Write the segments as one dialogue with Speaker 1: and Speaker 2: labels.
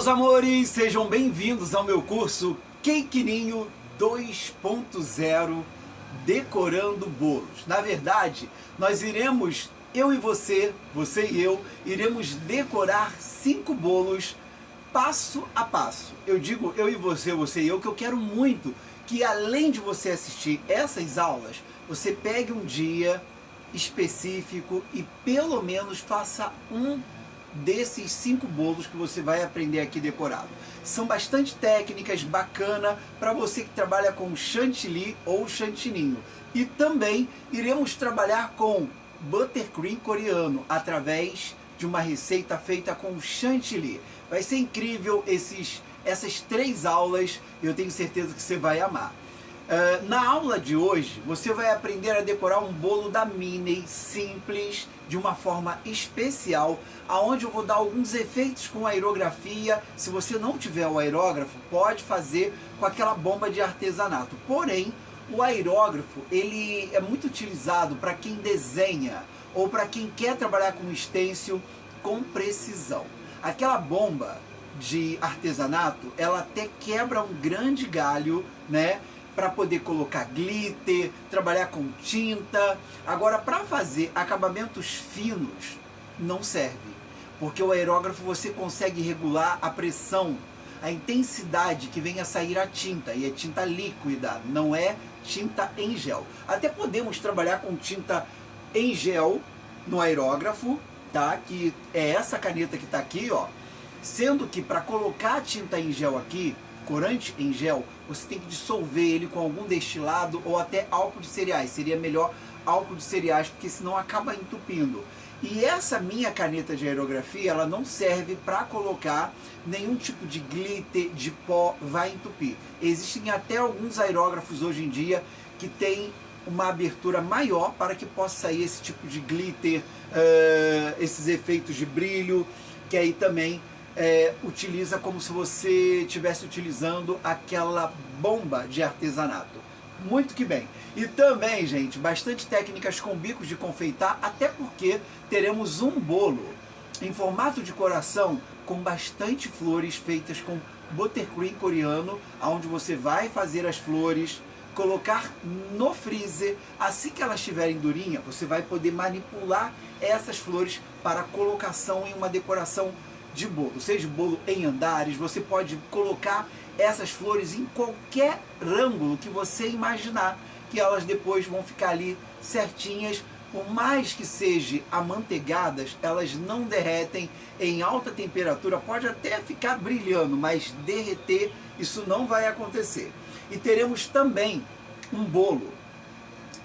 Speaker 1: meus amores, sejam bem-vindos ao meu curso Cake Ninho 2.0 Decorando Bolos. Na verdade, nós iremos, eu e você e eu, iremos decorar 5 bolos passo a passo. Eu digo eu e você e eu, que eu quero muito que, além de você assistir essas aulas, você pegue um dia específico e pelo menos faça um desses 5 bolos que você vai aprender aqui decorado. São bastante técnicas, bacana para você que trabalha com chantilly ou chantininho. E também iremos trabalhar com buttercream coreano através de uma receita feita com chantilly. Vai ser incrível essas 3 aulas, eu tenho certeza que você vai amar. Na aula de hoje, você vai aprender a decorar um bolo da Minnie simples, de uma forma especial, aonde eu vou dar alguns efeitos com aerografia. Se você não tiver o aerógrafo, pode fazer com aquela bomba de artesanato. Porém, o aerógrafo ele é muito utilizado para quem desenha ou para quem quer trabalhar com stencil com precisão. Aquela bomba de artesanato, ela até quebra um grande galho, né? Para poder colocar glitter, trabalhar com tinta. Agora, para fazer acabamentos finos, não serve, porque o aerógrafo você consegue regular a pressão, a intensidade que vem a sair a tinta, e é tinta líquida, não é tinta em gel. Até podemos trabalhar com tinta em gel no aerógrafo, tá? Que é essa caneta que está aqui, ó. Sendo que para colocar a tinta em gel aqui, corante em gel, você tem que dissolver ele com algum destilado ou até álcool de cereais. Seria melhor álcool de cereais, porque senão acaba entupindo. E essa minha caneta de aerografia, ela não serve para colocar nenhum tipo de glitter, de pó, vai entupir. Existem até alguns aerógrafos hoje em dia que tem uma abertura maior para que possa sair esse tipo de glitter, esses efeitos de brilho, que aí também utiliza como se você estivesse utilizando aquela bomba de artesanato. Muito que bem. E também, gente, bastante técnicas com bicos de confeitar, até porque teremos um bolo em formato de coração com bastante flores feitas com buttercream coreano, onde você vai fazer as flores, colocar no freezer. Assim que elas estiverem durinhas, você vai poder manipular essas flores para colocação em uma decoração de bolo, seja bolo em andares. Você pode colocar essas flores em qualquer ângulo que você imaginar, que elas depois vão ficar ali certinhas. Por mais que sejam amanteigadas, elas não derretem em alta temperatura. Pode até ficar brilhando, mas derreter, isso não vai acontecer. E teremos também um bolo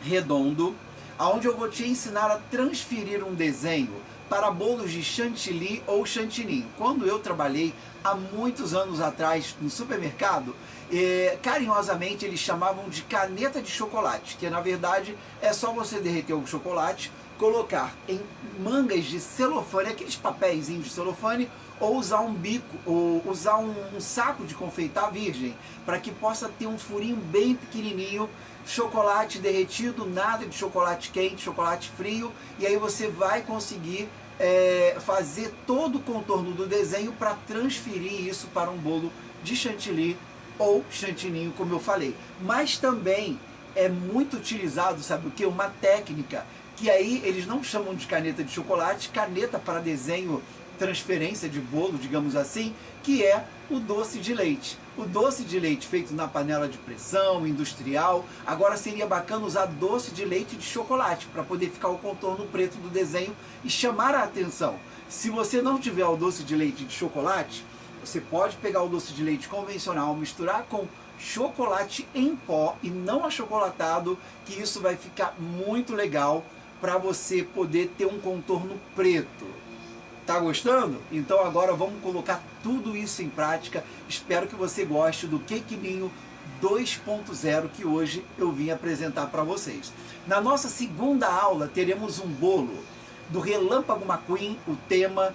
Speaker 1: redondo, onde eu vou te ensinar a transferir um desenho para bolos de chantilly ou chantininho. Quando eu trabalhei há muitos anos atrás no supermercado, carinhosamente eles chamavam de caneta de chocolate, que na verdade é só você derreter o chocolate, colocar em mangas de celofane, aqueles papéisinhos de celofane, ou usar um bico, ou usar um saco de confeitar virgem, para que possa ter um furinho bem pequenininho, chocolate derretido, nada de chocolate quente, chocolate frio, e aí você vai conseguir fazer todo o contorno do desenho para transferir isso para um bolo de chantilly ou chantininho, como eu falei. Mas também é muito utilizado, sabe o que? Uma técnica que aí eles não chamam de caneta de chocolate, caneta para desenho, transferência de bolo, digamos assim, que é o doce de leite. O doce de leite feito na panela de pressão, industrial. Agora seria bacana usar doce de leite de chocolate para poder ficar o contorno preto do desenho e chamar a atenção. Se você não tiver o doce de leite de chocolate, você pode pegar o doce de leite convencional, misturar com chocolate em pó e não achocolatado, que isso vai ficar muito legal para você poder ter um contorno preto. Tá gostando? Então agora vamos colocar tudo isso em prática. Espero que você goste do Cake Ninho 2.0 que hoje eu vim apresentar para vocês. Na nossa segunda aula teremos um bolo do Relâmpago McQueen, o tema,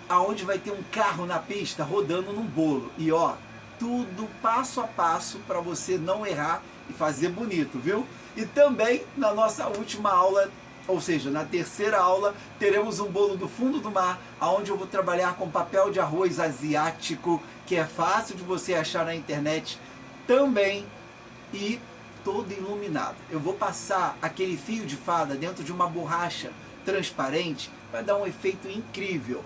Speaker 1: aonde vai ter um carro na pista rodando num bolo. E ó, tudo passo a passo para você não errar e fazer bonito, viu? E também na nossa última aula Ou seja, na terceira aula teremos um bolo do fundo do mar, onde eu vou trabalhar com papel de arroz asiático, que é fácil de você achar na internet também, e todo iluminado. Eu vou passar aquele fio de fada dentro de uma borracha transparente, vai dar um efeito incrível.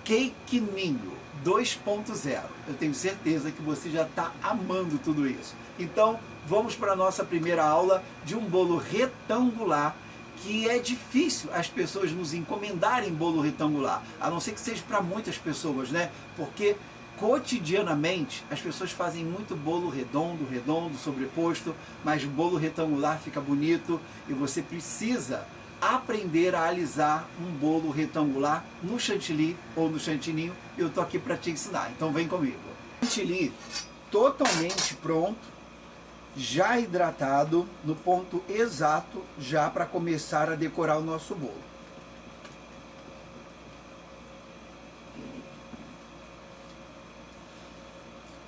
Speaker 1: Cake Ninho 2.0. Eu tenho certeza que você já está amando tudo isso. Então, vamos para a nossa primeira aula de um bolo retangular, que é difícil as pessoas nos encomendarem bolo retangular, a não ser que seja para muitas pessoas, né? Porque cotidianamente as pessoas fazem muito bolo redondo, sobreposto, mas o bolo retangular fica bonito e você precisa aprender a alisar um bolo retangular no chantilly ou no chantininho. Eu tô aqui para te ensinar, então vem comigo. Chantilly totalmente pronto, já hidratado, no ponto exato, já para começar a decorar o nosso bolo.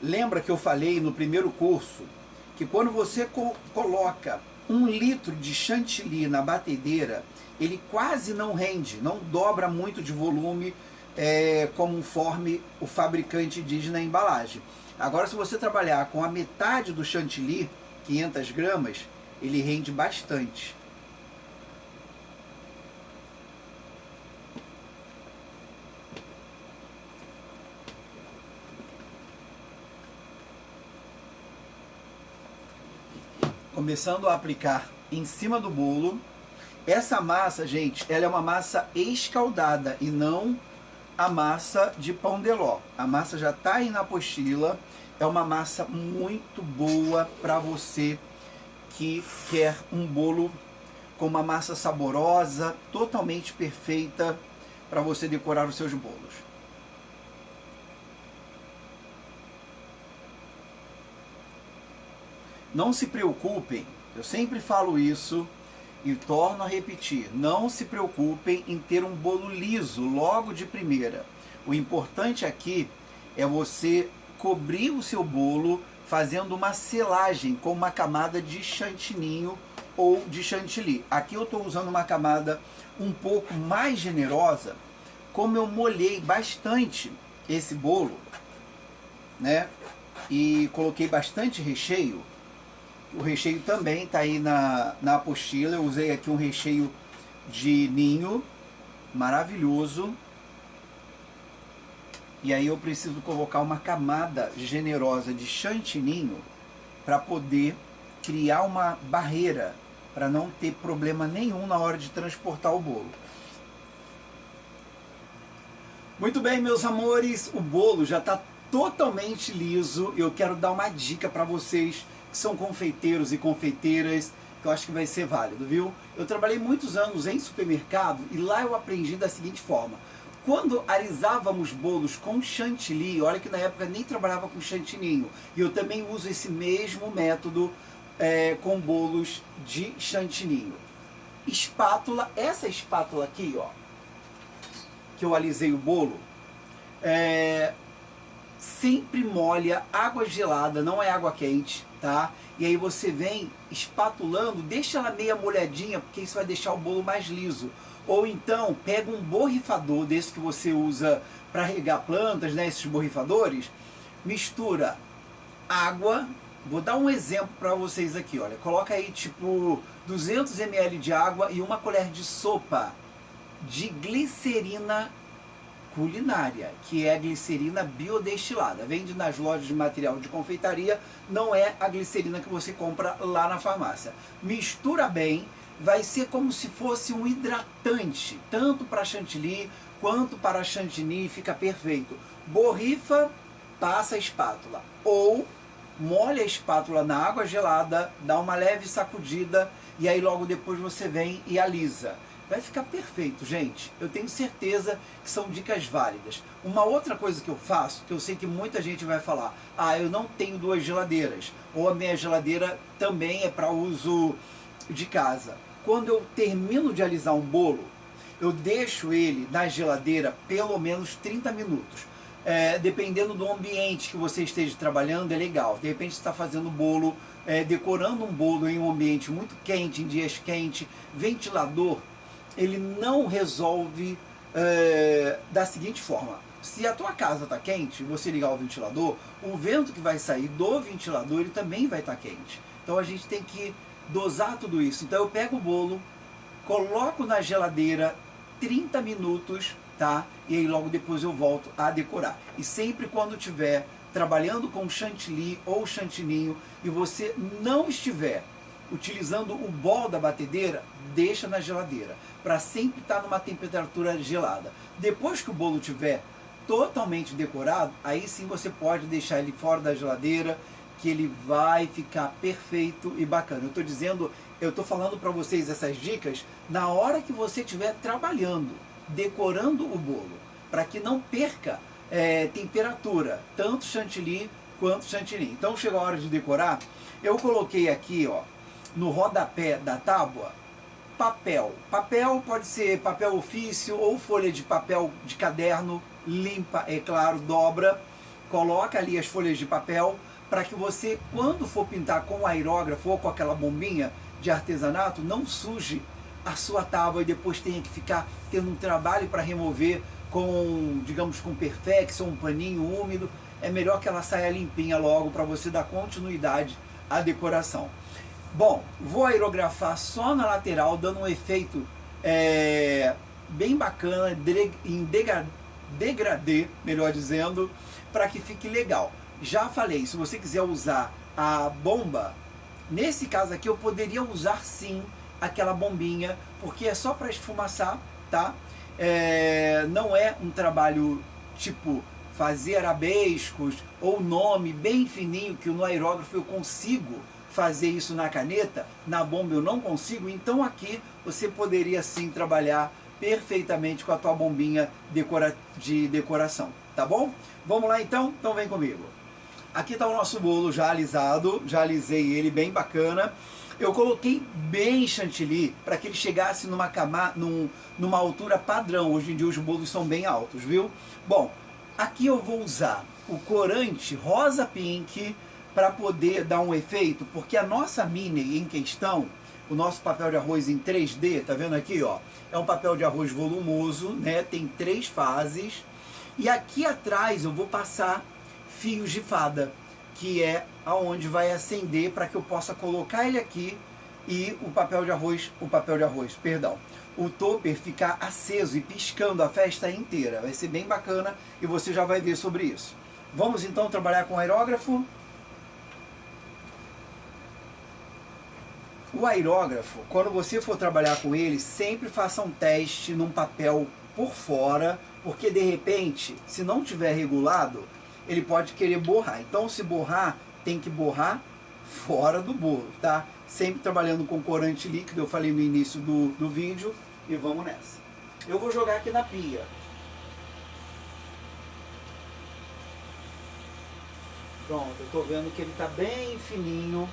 Speaker 1: Lembra que eu falei no primeiro curso que quando você coloca 1 litro de chantilly na batedeira, ele quase não rende, não dobra muito de volume, conforme o fabricante diz na embalagem. Agora, se você trabalhar com a metade do chantilly, 500 gramas, ele rende bastante. Começando a aplicar em cima do bolo. Essa massa, gente, ela é uma massa escaldada e não a massa de pão de ló. A massa já está aí na apostila. É uma massa muito boa para você que quer um bolo com uma massa saborosa, totalmente perfeita para você decorar os seus bolos. Não se preocupem, eu sempre falo isso e torno a repetir, não se preocupem em ter um bolo liso logo de primeira. O importante aqui é você cobrir o seu bolo fazendo uma selagem com uma camada de chantininho ou de chantilly. Aqui eu estou usando uma camada um pouco mais generosa, como eu molhei bastante esse bolo, né? E coloquei bastante recheio. O recheio também está aí na apostila. Eu usei aqui um recheio de ninho, maravilhoso. E aí eu preciso colocar uma camada generosa de chantininho para poder criar uma barreira, para não ter problema nenhum na hora de transportar o bolo. Muito bem, meus amores, o bolo já está totalmente liso. Eu quero dar uma dica para vocês que são confeiteiros e confeiteiras, que eu acho que vai ser válido, viu? Eu trabalhei muitos anos em supermercado e lá eu aprendi da seguinte forma. Quando alisávamos bolos com chantilly, olha que na época nem trabalhava com chantininho, e eu também uso esse mesmo método com bolos de chantininho. Espátula, essa espátula aqui, ó, que eu alisei o bolo, sempre molha água gelada, não é água quente, tá? E aí você vem espatulando, deixa ela meia molhadinha, porque isso vai deixar o bolo mais liso. Ou então, pega um borrifador desse que você usa para regar plantas, né, esses borrifadores, mistura água, vou dar um exemplo para vocês aqui, olha, coloca aí tipo 200 ml de água e uma colher de sopa de glicerina culinária, que é a glicerina biodestilada. Vende nas lojas de material de confeitaria, não é a glicerina que você compra lá na farmácia. Mistura bem, vai ser como se fosse um hidratante, tanto para chantilly quanto para chantilly, fica perfeito. Borrifa, passa a espátula, ou molha a espátula na água gelada, dá uma leve sacudida e aí logo depois você vem e alisa. Vai ficar perfeito, gente. Eu tenho certeza que são dicas válidas. Uma outra coisa que eu faço, que eu sei que muita gente vai falar, ah, eu não tenho 2 geladeiras, ou a minha geladeira também é para uso de casa. Quando eu termino de alisar um bolo, eu deixo ele na geladeira pelo menos 30 minutos. Dependendo do ambiente que você esteja trabalhando, é legal. De repente você está fazendo decorando um bolo em um ambiente muito quente, em dias quentes, ventilador, ele não resolve da seguinte forma. Se a tua casa está quente, você ligar o ventilador, o vento que vai sair do ventilador ele também vai estar quente. Então a gente tem que dosar tudo isso. Então eu pego o bolo, coloco na geladeira 30 minutos, tá? E aí logo depois eu volto a decorar. E sempre quando tiver trabalhando com chantilly ou chantininho e você não estiver utilizando o bol da batedeira, deixa na geladeira, para sempre estar numa temperatura gelada. Depois que o bolo tiver totalmente decorado, aí sim você pode deixar ele fora da geladeira, que ele vai ficar perfeito e bacana. Eu estou falando para vocês essas dicas na hora que você estiver trabalhando, decorando o bolo, para que não perca temperatura, tanto chantilly quanto chantilly. Então chegou a hora de decorar, eu coloquei aqui, ó, no rodapé da tábua, papel. Papel pode ser papel ofício ou folha de papel de caderno, limpa, é claro, dobra, coloca ali as folhas de papel para que você, quando for pintar com o aerógrafo ou com aquela bombinha de artesanato, não suje a sua tábua e depois tenha que ficar tendo um trabalho para remover com, digamos, com perfex ou um paninho úmido. É melhor que ela saia limpinha logo para você dar continuidade à decoração. Bom, vou aerografar só na lateral, dando um efeito bem bacana, em degradê, melhor dizendo, para que fique legal. Já falei, se você quiser usar a bomba, nesse caso aqui eu poderia usar sim aquela bombinha, porque é só para esfumaçar, tá? Não é um trabalho tipo fazer arabescos ou nome bem fininho, que no aerógrafo eu consigo fazer isso na caneta, na bomba eu não consigo, então aqui você poderia sim trabalhar perfeitamente com a tua bombinha de decoração, tá bom? Vamos lá então? Então vem comigo. Aqui está o nosso bolo já alisado, já alisei ele bem bacana. Eu coloquei bem chantilly para que ele chegasse numa altura padrão. Hoje em dia os bolos são bem altos, viu? Bom, aqui eu vou usar o corante rosa pink para poder dar um efeito, porque a nossa mini em questão, o nosso papel de arroz em 3D, tá vendo aqui, ó? É um papel de arroz volumoso, né? Tem 3 fases. E aqui atrás eu vou passar fios de fada, que é aonde vai acender para que eu possa colocar ele aqui e o topper ficar aceso e piscando a festa inteira. Vai ser bem bacana e você já vai ver sobre isso. Vamos então trabalhar com o aerógrafo. O aerógrafo, quando você for trabalhar com ele, sempre faça um teste num papel por fora, porque de repente, se não tiver regulado, ele pode querer borrar. Então, se borrar, tem que borrar fora do bolo, tá? Sempre trabalhando com corante líquido, eu falei no início do vídeo, e vamos nessa. Eu vou jogar aqui na pia. Pronto, eu tô vendo que ele tá bem fininho,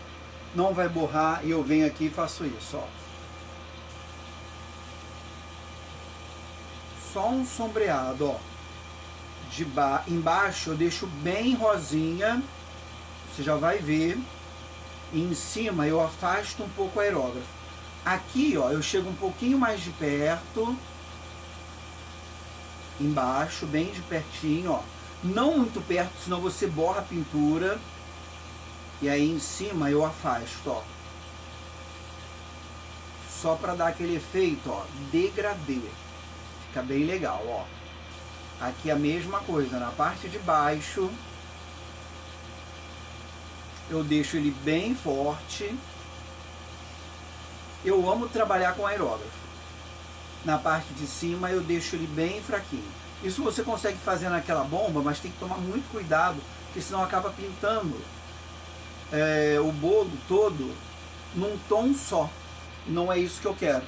Speaker 1: não vai borrar, e eu venho aqui e faço isso, ó. Só um sombreado, ó. Embaixo eu deixo bem rosinha, você já vai ver. E em cima eu afasto um pouco o aerógrafo. Aqui, ó, eu chego um pouquinho mais de perto. Embaixo, bem de pertinho, ó. Não muito perto, senão você borra a pintura. E aí em cima eu afasto, ó. Só para dar aquele efeito, ó, degradê. Fica bem legal, ó. Aqui a mesma coisa, na parte de baixo eu deixo ele bem forte. Eu amo trabalhar com aerógrafo. Na parte de cima eu deixo ele bem fraquinho. Isso você consegue fazer naquela bomba, mas tem que tomar muito cuidado, porque senão acaba pintando o bolo todo num tom só. Não é isso que eu quero.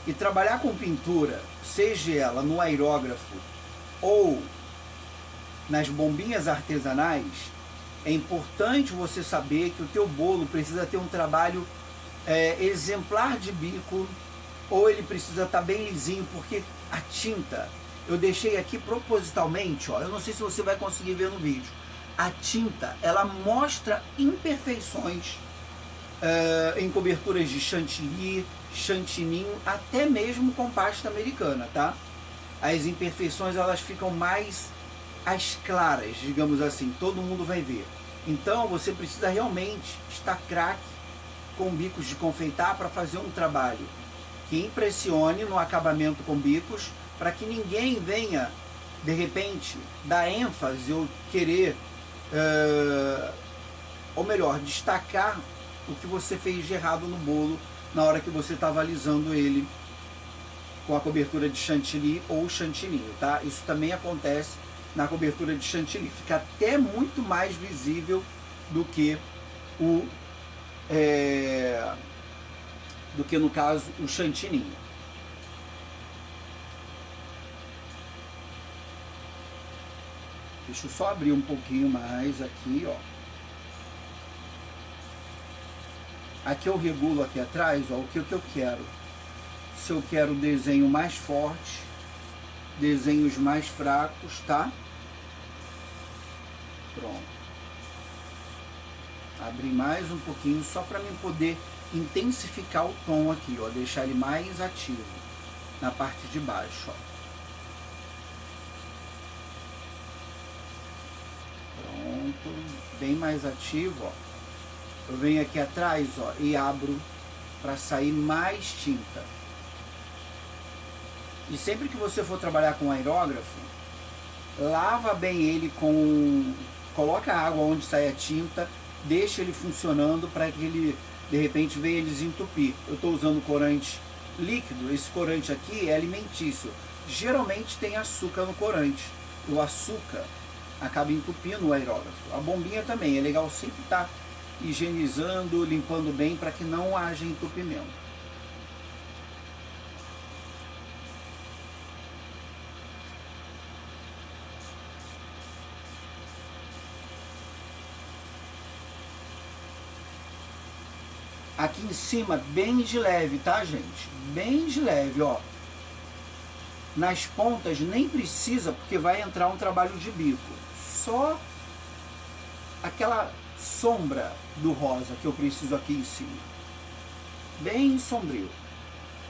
Speaker 1: E trabalhar com pintura, seja ela no aerógrafo ou nas bombinhas artesanais, é importante você saber que o teu bolo precisa ter um trabalho exemplar de bico, ou ele precisa estar bem lisinho, porque a tinta, eu deixei aqui propositalmente, ó, eu não sei se você vai conseguir ver no vídeo, a tinta, ela mostra imperfeições em coberturas de chantilly, chantininho, até mesmo com pasta americana, tá? As imperfeições, elas ficam mais as claras, digamos assim, todo mundo vai ver. Então você precisa realmente estar craque com bicos de confeitar para fazer um trabalho que impressione no acabamento com bicos, para que ninguém venha de repente dar ênfase ou querer, ou melhor, destacar o que você fez de errado no bolo na hora que você estava alisando ele com a cobertura de chantilly ou chantininho, tá? Isso também acontece na cobertura de chantilly, fica até muito mais visível do que no caso o chantininho. Deixa eu só abrir um pouquinho mais aqui, ó. Aqui eu regulo aqui atrás, ó, o que eu quero. Se eu quero desenho mais forte, desenhos mais fracos, tá? Pronto. Abrir mais um pouquinho só para mim poder intensificar o tom aqui, ó, deixar ele mais ativo na parte de baixo, ó. Pronto, bem mais ativo, ó. Eu venho aqui atrás, ó, e abro para sair mais tinta. E sempre que você for trabalhar com aerógrafo, lava bem ele coloca a água onde sai a tinta, deixa ele funcionando para que ele, de repente, venha desentupir. Eu estou usando corante líquido, esse corante aqui é alimentício. Geralmente tem açúcar no corante. O açúcar acaba entupindo o aerógrafo. A bombinha também, é legal sempre estar higienizando, limpando bem para que não haja entupimento. Aqui em cima, bem de leve, tá, gente? Bem de leve, ó. Nas pontas nem precisa, porque vai entrar um trabalho de bico. Só aquela sombra do rosa que eu preciso aqui em cima. Bem sombrio.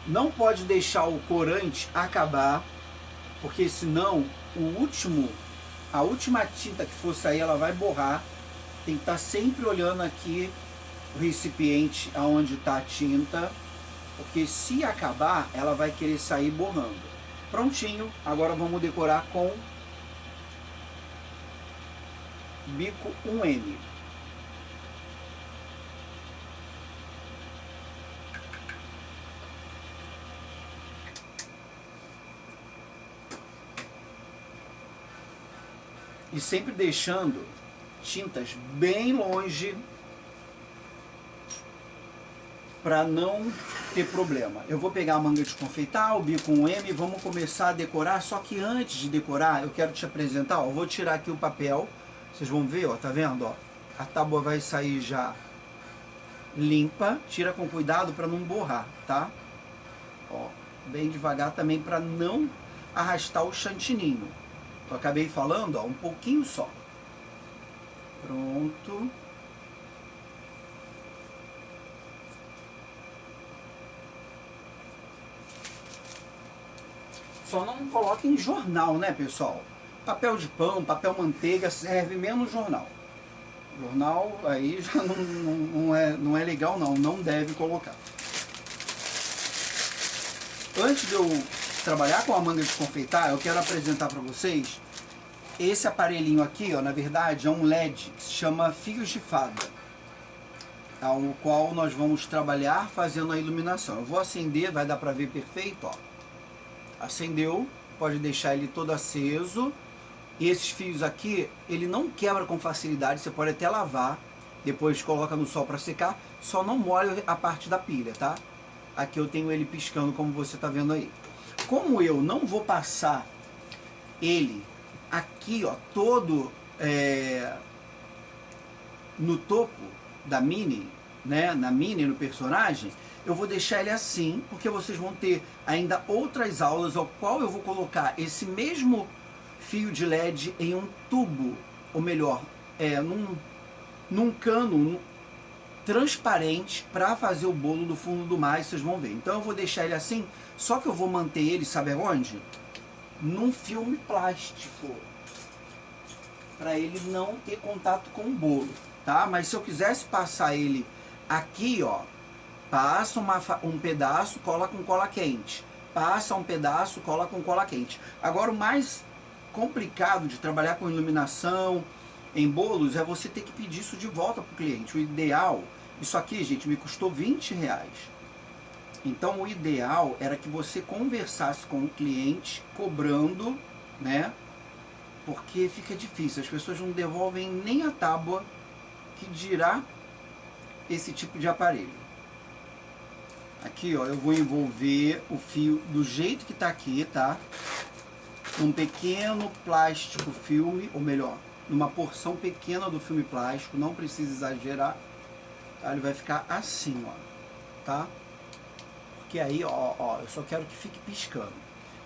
Speaker 1: Não pode deixar o corante acabar, porque senão a última tinta que for sair, ela vai borrar. Tem que estar sempre olhando aqui o recipiente aonde está a tinta, porque se acabar, ela vai querer sair borrando. Prontinho, agora vamos decorar com bico 1M. E sempre deixando tintas bem longe para não ter problema. Eu vou pegar a manga de confeitar, o bico 1M, e vamos começar a decorar. Só que antes de decorar, eu quero te apresentar, ó, eu vou tirar aqui o papel, vocês vão ver, ó, tá vendo, ó, a tábua vai sair já limpa, tira com cuidado para não borrar, tá? Ó, bem devagar também para não arrastar o chantininho. Eu acabei falando, ó, um pouquinho só. Pronto. Só não coloque em jornal, né, pessoal? Papel de pão, papel manteiga serve menos jornal. Jornal aí já não é legal, não deve colocar. Antes de eu trabalhar com a manga de confeitar, eu quero apresentar para vocês esse aparelhinho aqui, ó, na verdade é um LED que se chama fios de fada, tá? O qual nós vamos trabalhar fazendo a iluminação. Eu vou acender, vai dar para ver perfeito, ó. Acendeu, pode deixar ele todo aceso. E esses fios aqui, ele não quebra com facilidade, você pode até lavar, depois coloca no sol para secar, só não molha a parte da pilha, tá? Aqui eu tenho ele piscando, como você tá vendo aí. Como eu não vou passar ele aqui, ó, todo no topo da Mini, né, na Mini, no personagem, eu vou deixar ele assim, porque vocês vão ter ainda outras aulas ao qual eu vou colocar esse mesmo fio de LED em um tubo, ou melhor, num cano transparente para fazer o bolo do fundo do mar, e vocês vão ver. Então eu vou deixar ele assim, só que eu vou manter ele, sabe onde? Num filme plástico, para ele não ter contato com o bolo, tá? Mas se eu quisesse passar ele aqui, ó, passa um pedaço, cola com cola quente, passa um pedaço, cola com cola quente. Agora o mais complicado de trabalhar com iluminação em bolos é você ter que pedir isso de volta para o cliente. O ideal, isso aqui, gente, me custou R$20. Então o ideal era que você conversasse com o cliente cobrando, né? Porque fica difícil, as pessoas não devolvem nem a tábua, que dirá esse tipo de aparelho. Aqui, ó, eu vou envolver o fio do jeito que tá aqui, tá? Um pequeno plástico filme, ou melhor, numa porção pequena do filme plástico, não precisa exagerar, tá? Ele vai ficar assim, ó, tá? Porque aí, ó, eu só quero que fique piscando.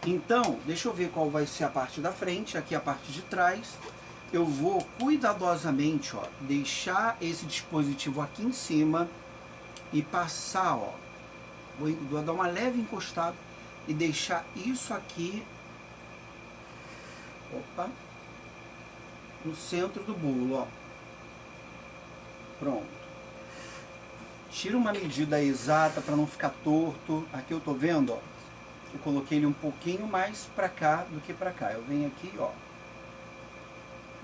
Speaker 1: Então, deixa eu ver qual vai ser a parte da frente, aqui a parte de trás. Eu vou cuidadosamente, ó, deixar esse dispositivo aqui em cima e passar, ó, vou dar uma leve encostada e deixar isso aqui, opa, no centro do bolo, ó. Pronto. Tira uma medida exata para não ficar torto. Aqui eu tô vendo, ó, eu coloquei ele um pouquinho mais para cá do que para cá. Eu venho aqui, ó,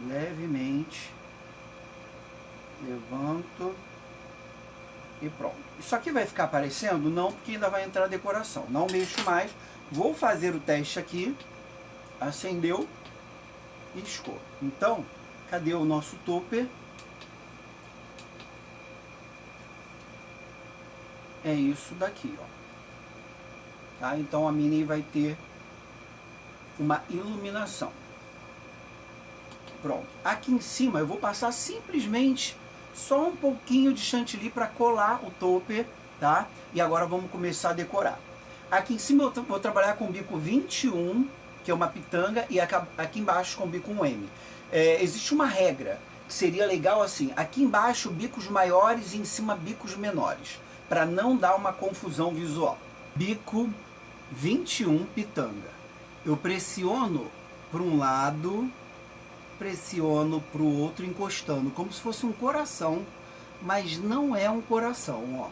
Speaker 1: levemente, levanto e pronto. Isso aqui vai ficar aparecendo? Não, porque ainda vai entrar a decoração. Não mexo mais. Vou fazer o teste aqui. Acendeu, piscou. Então, cadê o nosso topper? É isso daqui, ó. Tá? Então a mini vai ter uma iluminação. Pronto. Aqui em cima eu vou passar simplesmente só um pouquinho de chantilly para colar o topper, tá? E agora vamos começar a decorar. Aqui em cima eu vou trabalhar com bico 21, que é uma pitanga, e aqui embaixo com bico 1M. Existe uma regra que seria legal assim: aqui embaixo bicos maiores e em cima bicos menores, para não dar uma confusão visual. Bico 21 pitanga. Eu pressiono para um lado, pressiono para o outro, encostando, como se fosse um coração, mas não é um coração, ó.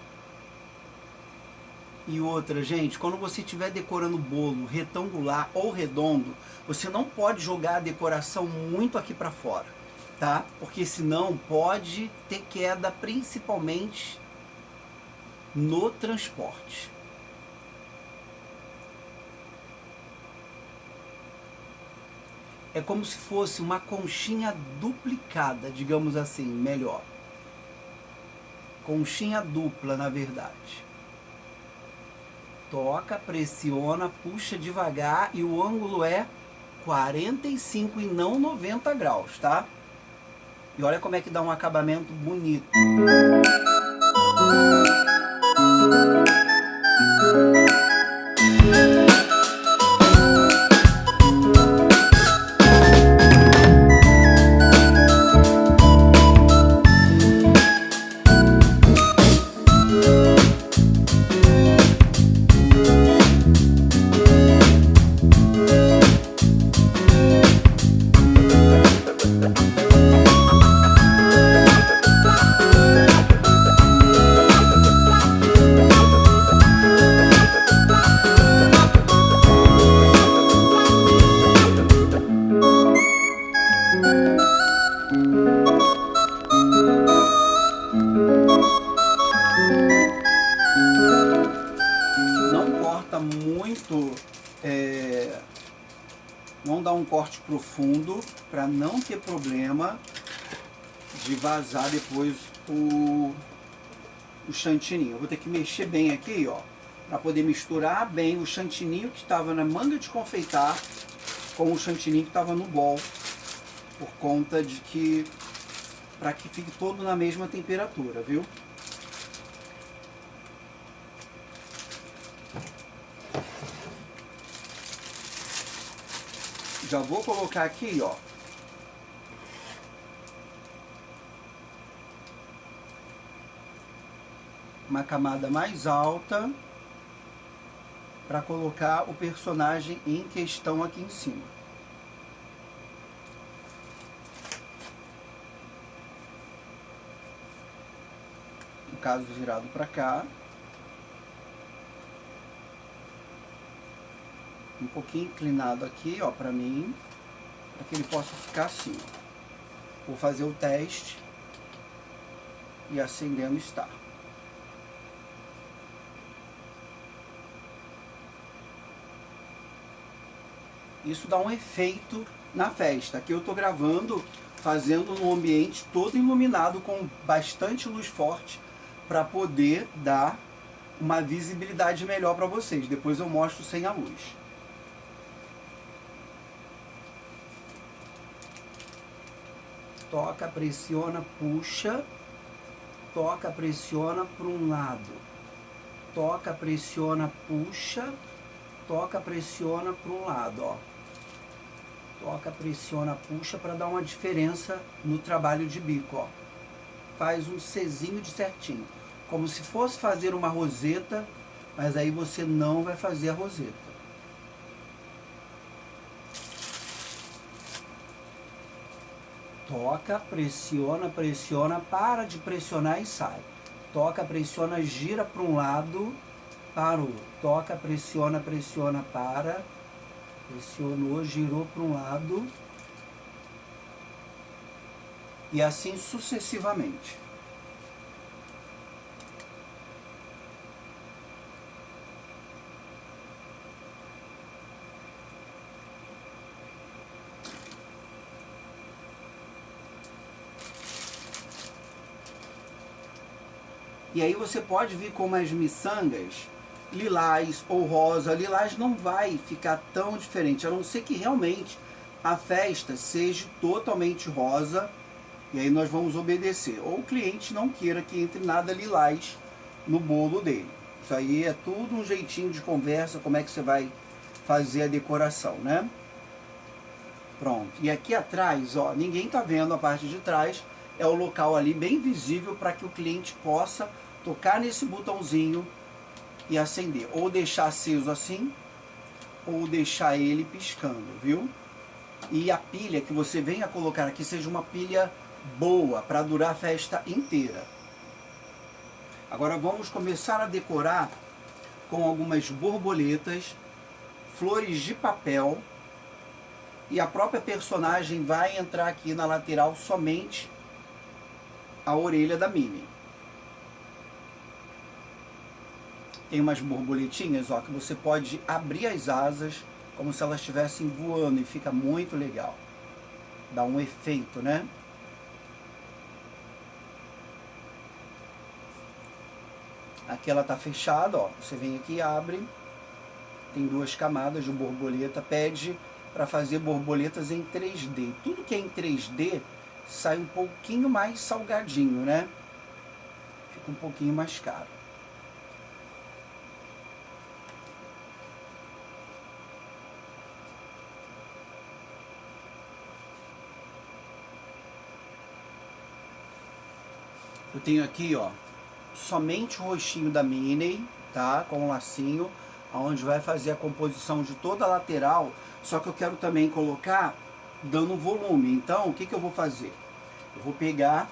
Speaker 1: E outra, gente, quando você estiver decorando bolo retangular ou redondo, você não pode jogar a decoração muito aqui para fora, tá? Porque senão pode ter queda, principalmente no transporte. É como se fosse uma conchinha duplicada, digamos assim, melhor. Conchinha dupla, na verdade. Toca, pressiona, puxa devagar e o ângulo é 45 e não 90 graus, tá? E olha como é que dá um acabamento bonito. Não dá um corte profundo para não ter problema de vazar depois o chantininho. Eu vou ter que mexer bem aqui, ó, para poder misturar bem o chantininho que estava na manga de confeitar com o chantininho que estava no bol, por conta de que para que fique todo na mesma temperatura, viu? Já vou colocar aqui, ó, uma camada mais alta para colocar o personagem em questão aqui em cima. No caso, virado para cá. Um pouquinho inclinado aqui, ó, para mim, para que ele possa ficar assim. Vou fazer o teste e acendendo está. Isso dá um efeito na festa. Aqui eu estou gravando, fazendo num ambiente todo iluminado com bastante luz forte para poder dar uma visibilidade melhor para vocês. Depois eu mostro sem a luz. Toca, pressiona, puxa. Toca, pressiona para um lado. Toca, pressiona, puxa. Toca, pressiona para um lado, ó. Toca, pressiona, puxa para dar uma diferença no trabalho de bico, ó. Faz um Czinho de certinho. Como se fosse fazer uma roseta, mas aí você não vai fazer a roseta. Toca, pressiona, pressiona, para de pressionar e sai. Toca, pressiona, gira para um lado, parou. Toca, pressiona, pressiona, para. Pressionou, girou para um lado. E assim sucessivamente. E aí você pode vir com umas miçangas lilás ou rosa. Lilás não vai ficar tão diferente, a não ser que realmente a festa seja totalmente rosa. E aí nós vamos obedecer. Ou o cliente não queira que entre nada lilás no bolo dele. Isso aí é tudo um jeitinho de conversa, como é que você vai fazer a decoração, né? Pronto. E aqui atrás, ó, ninguém tá vendo a parte de trás. É o local ali bem visível para que o cliente possa tocar nesse botãozinho e acender. Ou deixar aceso assim, ou deixar ele piscando, viu? E a pilha que você venha colocar aqui seja uma pilha boa para durar a festa inteira. Agora vamos começar a decorar com algumas borboletas, flores de papel, e a própria personagem vai entrar aqui na lateral somente a orelha da Minnie. Tem umas borboletinhas, ó, que você pode abrir as asas como se elas estivessem voando e fica muito legal. Dá um efeito, né? Aqui ela tá fechada, ó. Você vem aqui e abre. Tem duas camadas de borboleta. Pede para fazer borboletas em 3D. Tudo que é em 3D sai um pouquinho mais salgadinho, né? Fica um pouquinho mais caro. Eu tenho aqui, ó, somente o rostinho da Minnie, tá? Com um lacinho, onde vai fazer a composição de toda a lateral. Só que eu quero também colocar dando volume. Então, o que eu vou fazer? Eu vou pegar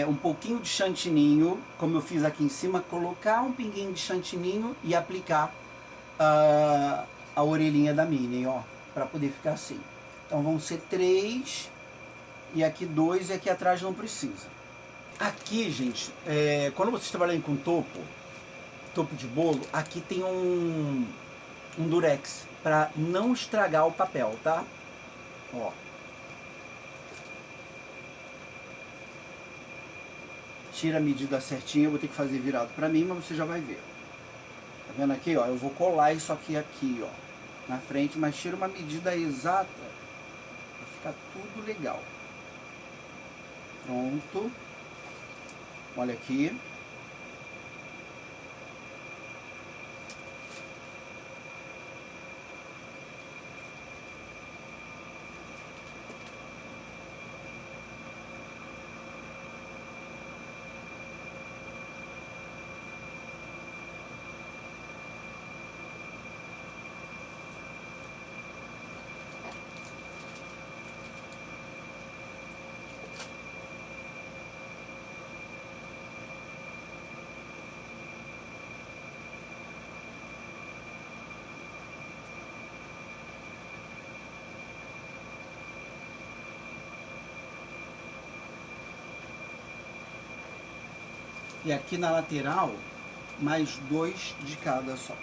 Speaker 1: um pouquinho de chantininho, como eu fiz aqui em cima, colocar um pinguinho de chantininho e aplicar a orelhinha da Minnie, ó, para poder ficar assim. Então vão ser 3, e aqui 2, e aqui atrás não precisa. Aqui, gente, quando vocês trabalharem com topo de bolo, aqui tem um durex para não estragar o papel, tá? Ó. Tira a medida certinha, eu vou ter que fazer virado para mim, mas você já vai ver. Tá vendo aqui, ó? Eu vou colar isso aqui, ó, na frente, mas tira uma medida exata para ficar tudo legal. Pronto. Olha aqui. E aqui na lateral, mais 2 de cada só.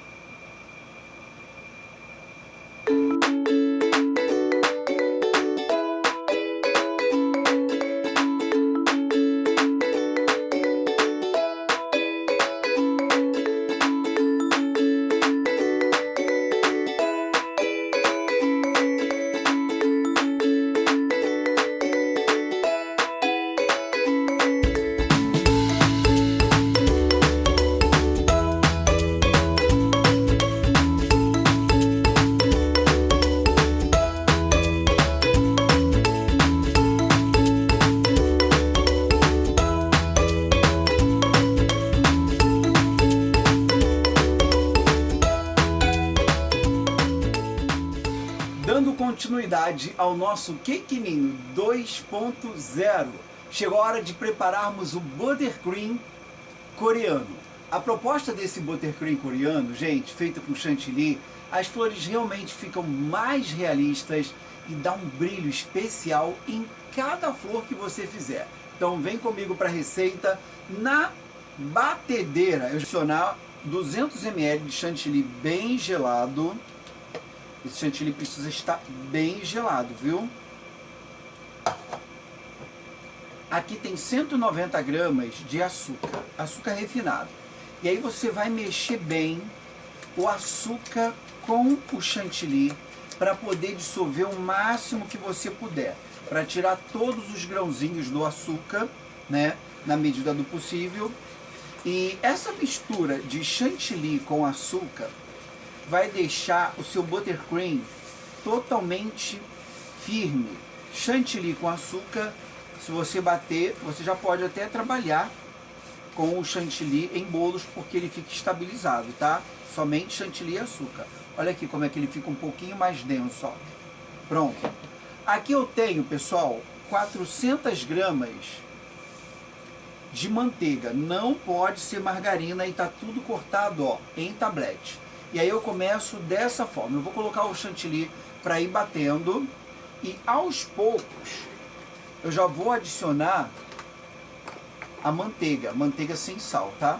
Speaker 1: Dando continuidade ao nosso Cake Ninho 2.0, chegou a hora de prepararmos o buttercream coreano. A proposta desse buttercream coreano, gente, feito com chantilly, as flores realmente ficam mais realistas e dá um brilho especial em cada flor que você fizer. Então vem comigo para a receita. Na batedeira, eu vou adicionar 200 ml de chantilly bem gelado. Esse chantilly precisa estar bem gelado, viu? Aqui tem 190 gramas de açúcar, açúcar refinado. E aí você vai mexer bem o açúcar com o chantilly para poder dissolver o máximo que você puder, para tirar todos os grãozinhos do açúcar, né, na medida do possível. E essa mistura de chantilly com açúcar vai deixar o seu buttercream totalmente firme. Chantilly com açúcar, se você bater, você já pode até trabalhar com o chantilly em bolos, porque ele fica estabilizado, tá? Somente chantilly e açúcar. Olha aqui como é que ele fica um pouquinho mais denso, ó. Pronto. Aqui eu tenho, pessoal, 400 gramas de manteiga. Não pode ser margarina e tá tudo cortado, ó, em tablete. E aí eu começo dessa forma. Eu vou colocar o chantilly para ir batendo e aos poucos eu já vou adicionar a manteiga sem sal, tá?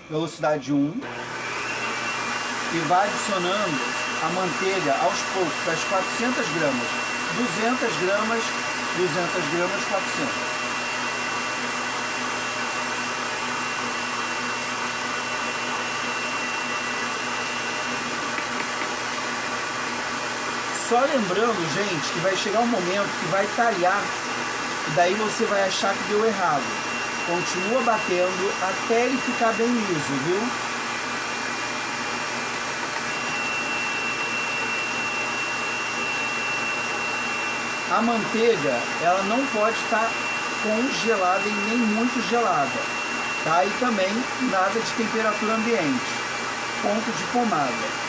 Speaker 1: Velocidade 1. E vai adicionando a manteiga aos poucos, das 400 gramas. 200 gramas, 200 gramas, 400. Só lembrando, gente, que vai chegar um momento que vai talhar e daí você vai achar que deu errado. Continua batendo até ele ficar bem liso, viu? A manteiga, ela não pode estar congelada e nem muito gelada, tá? E também nada de temperatura ambiente. Ponto de pomada.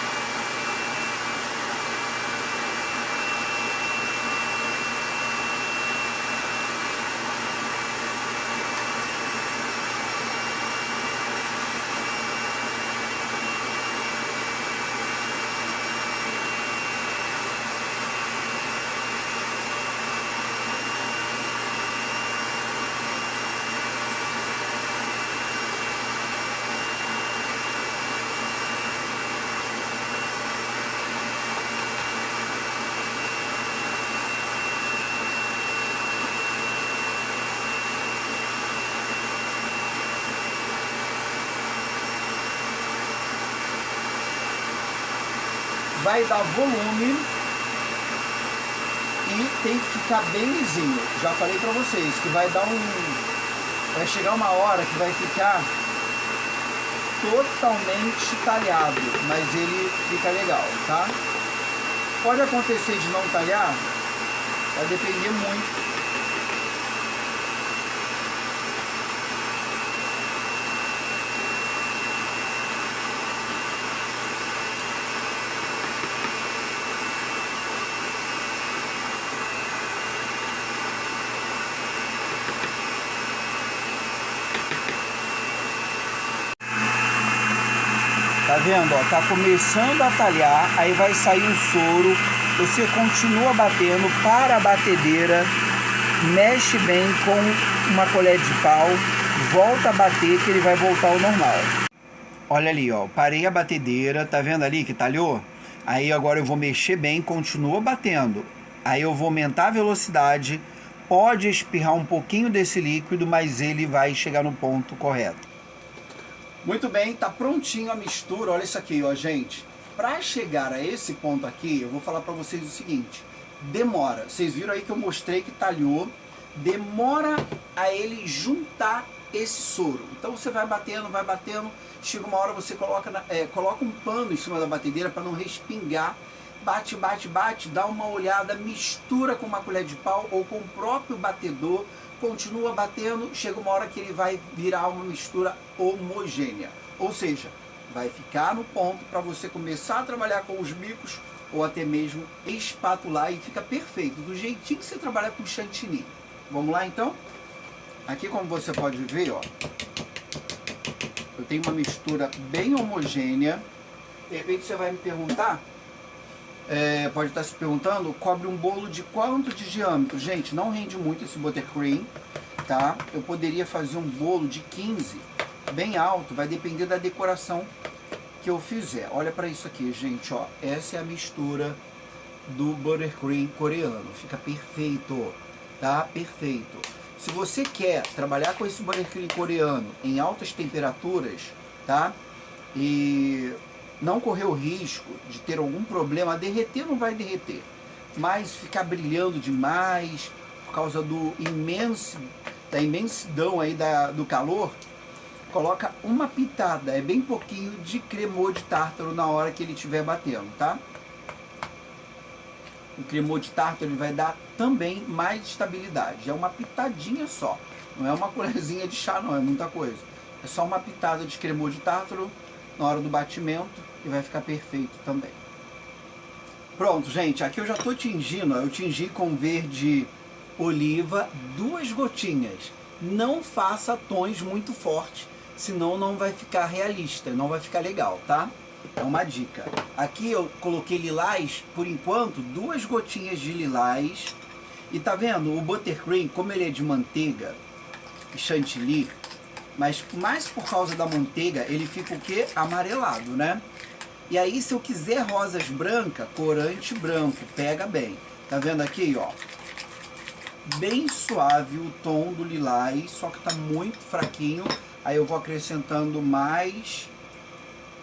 Speaker 1: Vai dar volume e tem que ficar bem lisinho. Já falei pra vocês que vai dar vai chegar uma hora que vai ficar totalmente talhado, mas ele fica legal, tá? Pode acontecer de não talhar, vai depender muito. Tá vendo, ó? Tá começando a talhar, aí vai sair um soro. Você continua batendo para a batedeira, mexe bem com uma colher de pau, volta a bater que ele vai voltar ao normal. Olha ali, ó, parei a batedeira, tá vendo ali que talhou? Aí agora eu vou mexer bem, continua batendo. Aí eu vou aumentar a velocidade, pode espirrar um pouquinho desse líquido, mas ele vai chegar no ponto correto. Muito bem, tá prontinho a mistura, olha isso aqui, ó, gente. Para chegar a esse ponto aqui, eu vou falar para vocês o seguinte, demora. Vocês viram aí que eu mostrei que talhou, demora a ele juntar esse soro. Então você vai batendo, chega uma hora você coloca um pano em cima da batedeira para não respingar, bate, bate, bate, dá uma olhada, mistura com uma colher de pau ou com o próprio batedor, continua batendo, chega uma hora que ele vai virar uma mistura homogênea. Ou seja, vai ficar no ponto para você começar a trabalhar com os bicos ou até mesmo espatular e fica perfeito, do jeitinho que você trabalha com chantilly. Vamos lá então? Aqui, como você pode ver, ó, eu tenho uma mistura bem homogênea. De repente você vai me perguntar, pode estar se perguntando, cobre um bolo de quanto de diâmetro? Gente, não rende muito esse buttercream, tá? Eu poderia fazer um bolo de 15, bem alto, vai depender da decoração que eu fizer. Olha para isso aqui, gente, ó, essa é a mistura do buttercream coreano, fica perfeito, tá? Perfeito. Se você quer trabalhar com esse buttercream coreano em altas temperaturas, tá? E não correr o risco de ter algum problema, derreter não vai derreter, mas ficar brilhando demais por causa da imensidão aí do calor, coloca uma pitada, é bem pouquinho de cremô de tártaro na hora que ele estiver batendo, tá? O cremô de tártaro ele vai dar também mais estabilidade. É uma pitadinha só. Não é uma colherzinha de chá não, é muita coisa. É só uma pitada de cremô de tártaro na hora do batimento e vai ficar perfeito também. Pronto, gente. Aqui eu já estou tingindo. Eu tingi com verde oliva 2 gotinhas. Não faça tons muito fortes, senão não vai ficar realista, não vai ficar legal, tá? É uma dica. Aqui eu coloquei lilás, por enquanto, 2 gotinhas de lilás. E tá vendo? O buttercream, como ele é de manteiga e chantilly, mas mais por causa da manteiga, ele fica o quê? Amarelado, né? E aí, se eu quiser rosas brancas, corante branco, pega bem. Tá vendo aqui, ó? Bem suave o tom do lilás, só que tá muito fraquinho. Aí eu vou acrescentando mais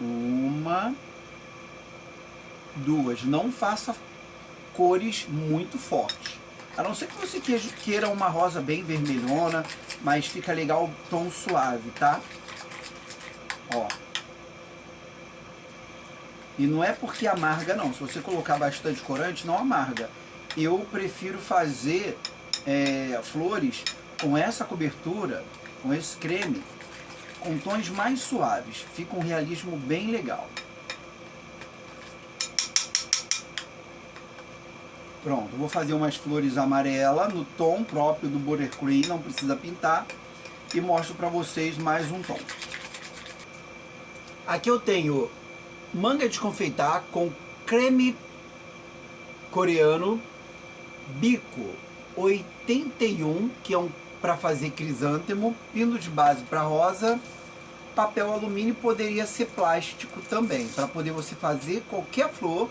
Speaker 1: 1, 2. Não faça cores muito fortes. A não ser que você queira uma rosa bem vermelhona, mas fica legal o tom suave, tá? Ó. E não é porque amarga não. Se você colocar bastante corante, não amarga. Eu prefiro fazer flores com essa cobertura, com esse creme, com tons mais suaves. Fica um realismo bem legal. Pronto, vou fazer umas flores amarelas no tom próprio do buttercream, não precisa pintar. E mostro para vocês mais um tom. Aqui eu tenho manga de confeitar com creme coreano, bico 81, que é para fazer crisântemo, pino de base para rosa, papel alumínio, poderia ser plástico também, para poder você fazer qualquer flor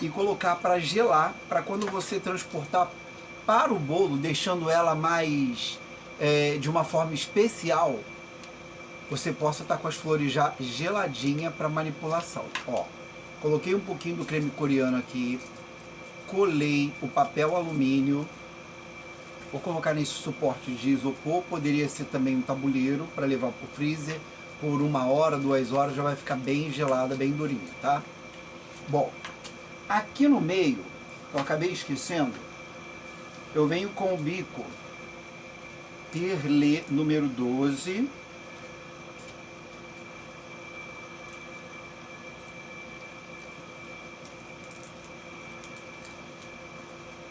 Speaker 1: e colocar para gelar, para quando você transportar para o bolo, deixando ela mais de uma forma especial, você possa estar com as flores já geladinha para manipulação. Ó, coloquei um pouquinho do creme coreano aqui, colei o papel alumínio, vou colocar nesse suporte de isopor, poderia ser também um tabuleiro para levar para o freezer por 1 hora, 2 horas, já vai ficar bem gelada, bem durinha, tá? Bom, aqui no meio, eu acabei esquecendo, eu venho com o bico Perlé número 12.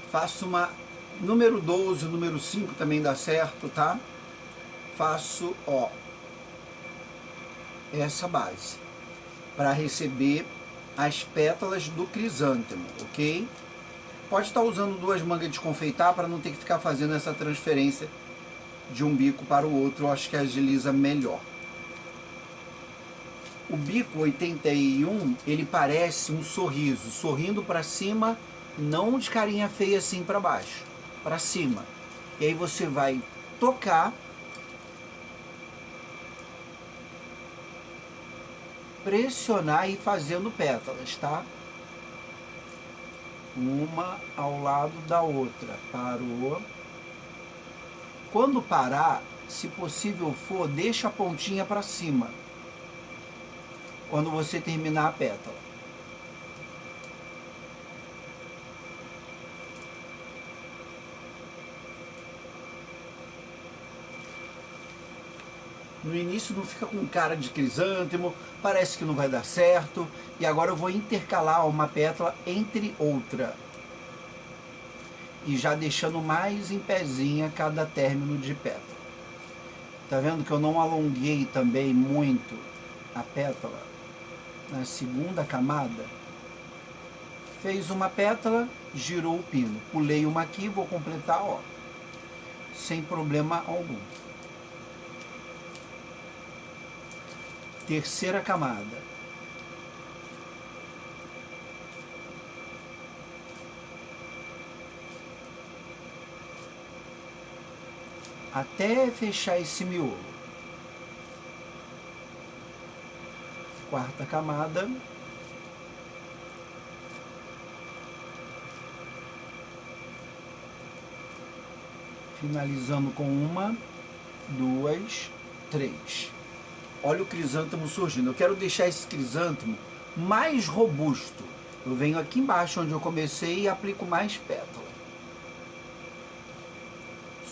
Speaker 1: Faço uma número 12, número 5 também dá certo, tá? Faço, ó, essa base para receber as pétalas do crisântemo, ok? Pode estar usando 2 mangas de confeitar para não ter que ficar fazendo essa transferência de um bico para o outro, eu acho que agiliza melhor. O bico 81, ele parece um sorriso, sorrindo para cima, não de carinha feia assim para baixo, para cima. E aí você vai tocar, pressionar e ir fazendo pétalas, tá? Uma ao lado da outra. Parou. Quando parar, se possível for, deixa a pontinha para cima. Quando você terminar a pétala. No início não fica com cara de crisântemo, parece que não vai dar certo. E agora eu vou intercalar uma pétala entre outra. E já deixando mais em pezinha cada término de pétala. Tá vendo que eu não alonguei também muito a pétala na segunda camada? Fez uma pétala, girou o pino. Pulei uma aqui, vou completar, ó, sem problema algum. Terceira camada. Até fechar esse miolo. Quarta camada. Finalizando com uma, duas, três. Olha o crisântemo surgindo. Eu quero deixar esse crisântemo mais robusto. Eu venho aqui embaixo onde eu comecei e aplico mais pétala.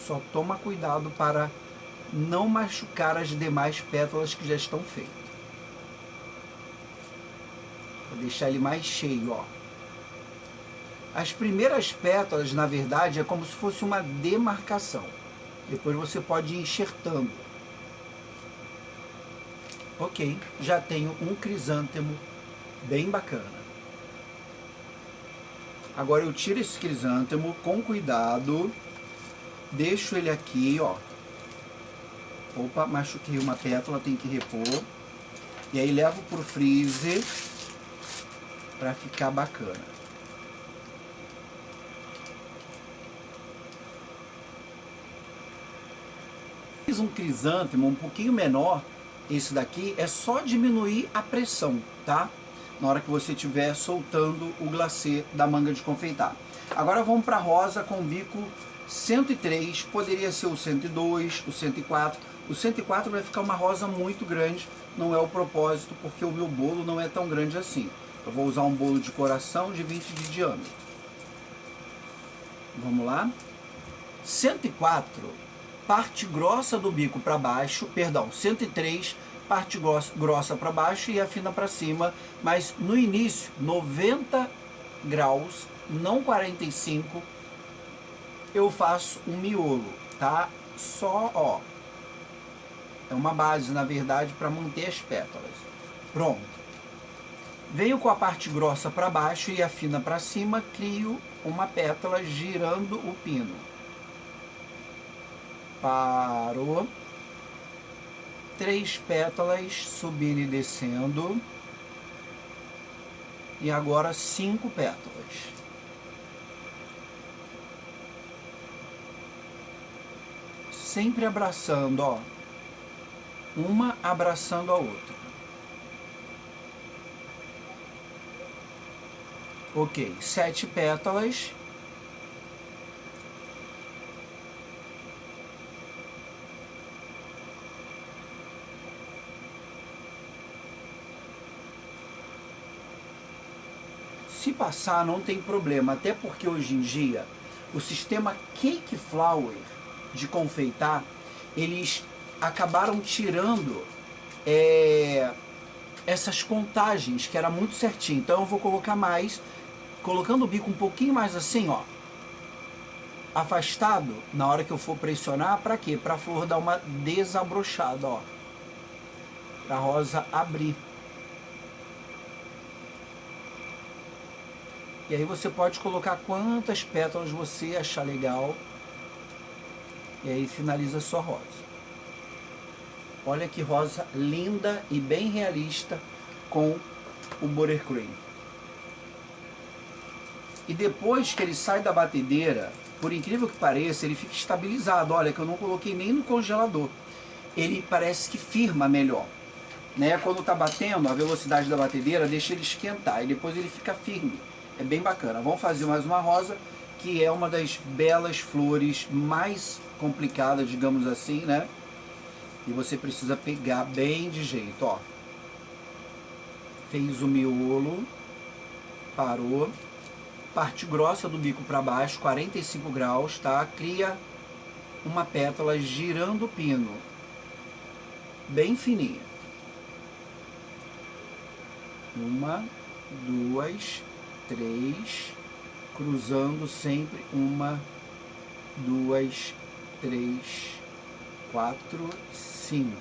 Speaker 1: Só toma cuidado para não machucar as demais pétalas que já estão feitas. Vou deixar ele mais cheio, ó. As primeiras pétalas, na verdade, é como se fosse uma demarcação. Depois você pode ir enxertando. Ok, já tenho um crisântemo bem bacana. Agora eu tiro esse crisântemo com cuidado. Deixo ele aqui, ó. Opa, machuquei uma pétala, tem que repor. E aí levo pro freezer para ficar bacana. Fiz um crisântemo um pouquinho menor. Esse daqui é só diminuir a pressão, tá? Na hora que você estiver soltando o glacê da manga de confeitar. Agora vamos para rosa com bico 103, poderia ser o 102, o 104. O 104 vai ficar uma rosa muito grande, não é o propósito, porque o meu bolo não é tão grande assim. Eu vou usar um bolo de coração de 20 de diâmetro. Vamos lá? 104, parte grossa do bico para baixo, perdão, 103, parte grossa para baixo e a fina para cima, mas no início, 90 graus, não 45, eu faço um miolo, tá? Só, ó, é uma base, na verdade, para manter as pétalas. Pronto. Venho com a parte grossa para baixo e a fina para cima, crio uma pétala girando o pino. Parou. 3 pétalas subindo e descendo. E agora 5 pétalas. Sempre abraçando, ó. Uma abraçando a outra. Ok, 7 pétalas. Se passar, não tem problema, até porque hoje em dia o sistema Cake Flower de confeitar, eles acabaram tirando essas contagens, que era muito certinho. Então eu vou colocar mais, colocando o bico um pouquinho mais assim, ó, afastado, na hora que eu for pressionar, para quê? Para a flor dar uma desabrochada, ó, para a rosa abrir. E aí você pode colocar quantas pétalas você achar legal. E aí finaliza sua rosa. Olha que rosa linda e bem realista com o buttercream. E depois que ele sai da batedeira, por incrível que pareça, ele fica estabilizado. Olha que eu não coloquei nem no congelador. Ele parece que firma melhor. Né? Quando está batendo, a velocidade da batedeira deixa ele esquentar e depois ele fica firme. É bem bacana. Vamos fazer mais uma rosa, que é uma das belas flores mais complicadas, digamos assim, né? E você precisa pegar bem de jeito, ó. Fez o miolo, parou. Parte grossa do bico para baixo, 45 graus, tá? Cria uma pétala girando o pino. Bem fininha. Uma, duas, três, cruzando sempre. Uma, duas, três, 4, 5.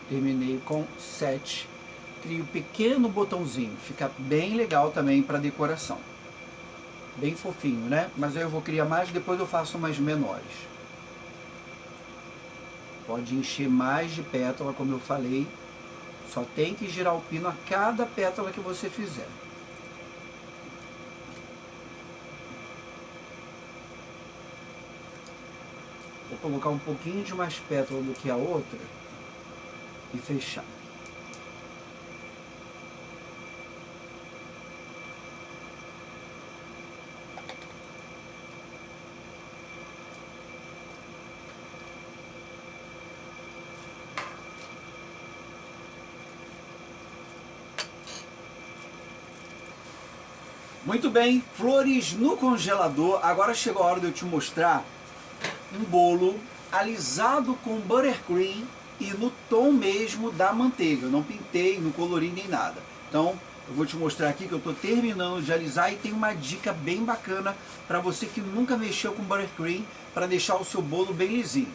Speaker 1: Terminei com 7. Crio um pequeno botãozinho. Fica bem legal também para decoração. Bem fofinho, né? Mas aí eu vou criar mais, depois eu faço umas menores. Pode encher mais de pétala, como eu falei. Só tem que girar o pino a cada pétala que você fizer. Vou colocar um pouquinho de mais pétala do que a outra e fechar. Muito bem, flores no congelador. Agora chegou a hora de eu te mostrar um bolo alisado com buttercream e no tom mesmo da manteiga. Eu não pintei, não colori nem nada. Então eu vou te mostrar aqui que eu estou terminando de alisar e tem uma dica bem bacana para você que nunca mexeu com buttercream para deixar o seu bolo bem lisinho.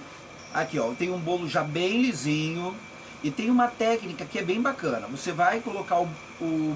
Speaker 1: Aqui ó, eu tenho um bolo já bem lisinho e tem uma técnica que é bem bacana. Você vai colocar o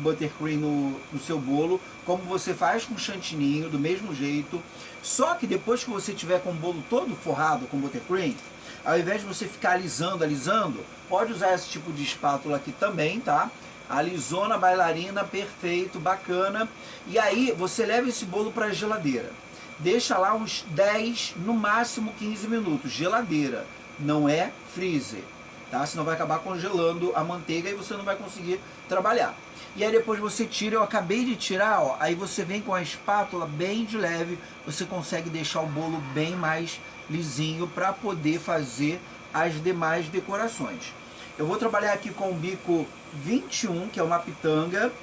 Speaker 1: buttercream no seu bolo, como você faz com chantininho, do mesmo jeito. Só que depois que você tiver com o bolo todo forrado com buttercream, ao invés de você ficar alisando, pode usar esse tipo de espátula aqui também, tá? Alisona, bailarina, perfeito, bacana. E aí você leva esse bolo para a geladeira. Deixa lá uns 10, no máximo 15 minutos. Geladeira, não é freezer. Tá? Senão vai acabar congelando a manteiga e você não vai conseguir trabalhar. E aí depois você tira, eu acabei de tirar, ó, aí você vem com a espátula bem de leve, você consegue deixar o bolo bem mais lisinho para poder fazer as demais decorações. Eu vou trabalhar aqui com o bico 21, que é uma pitanga,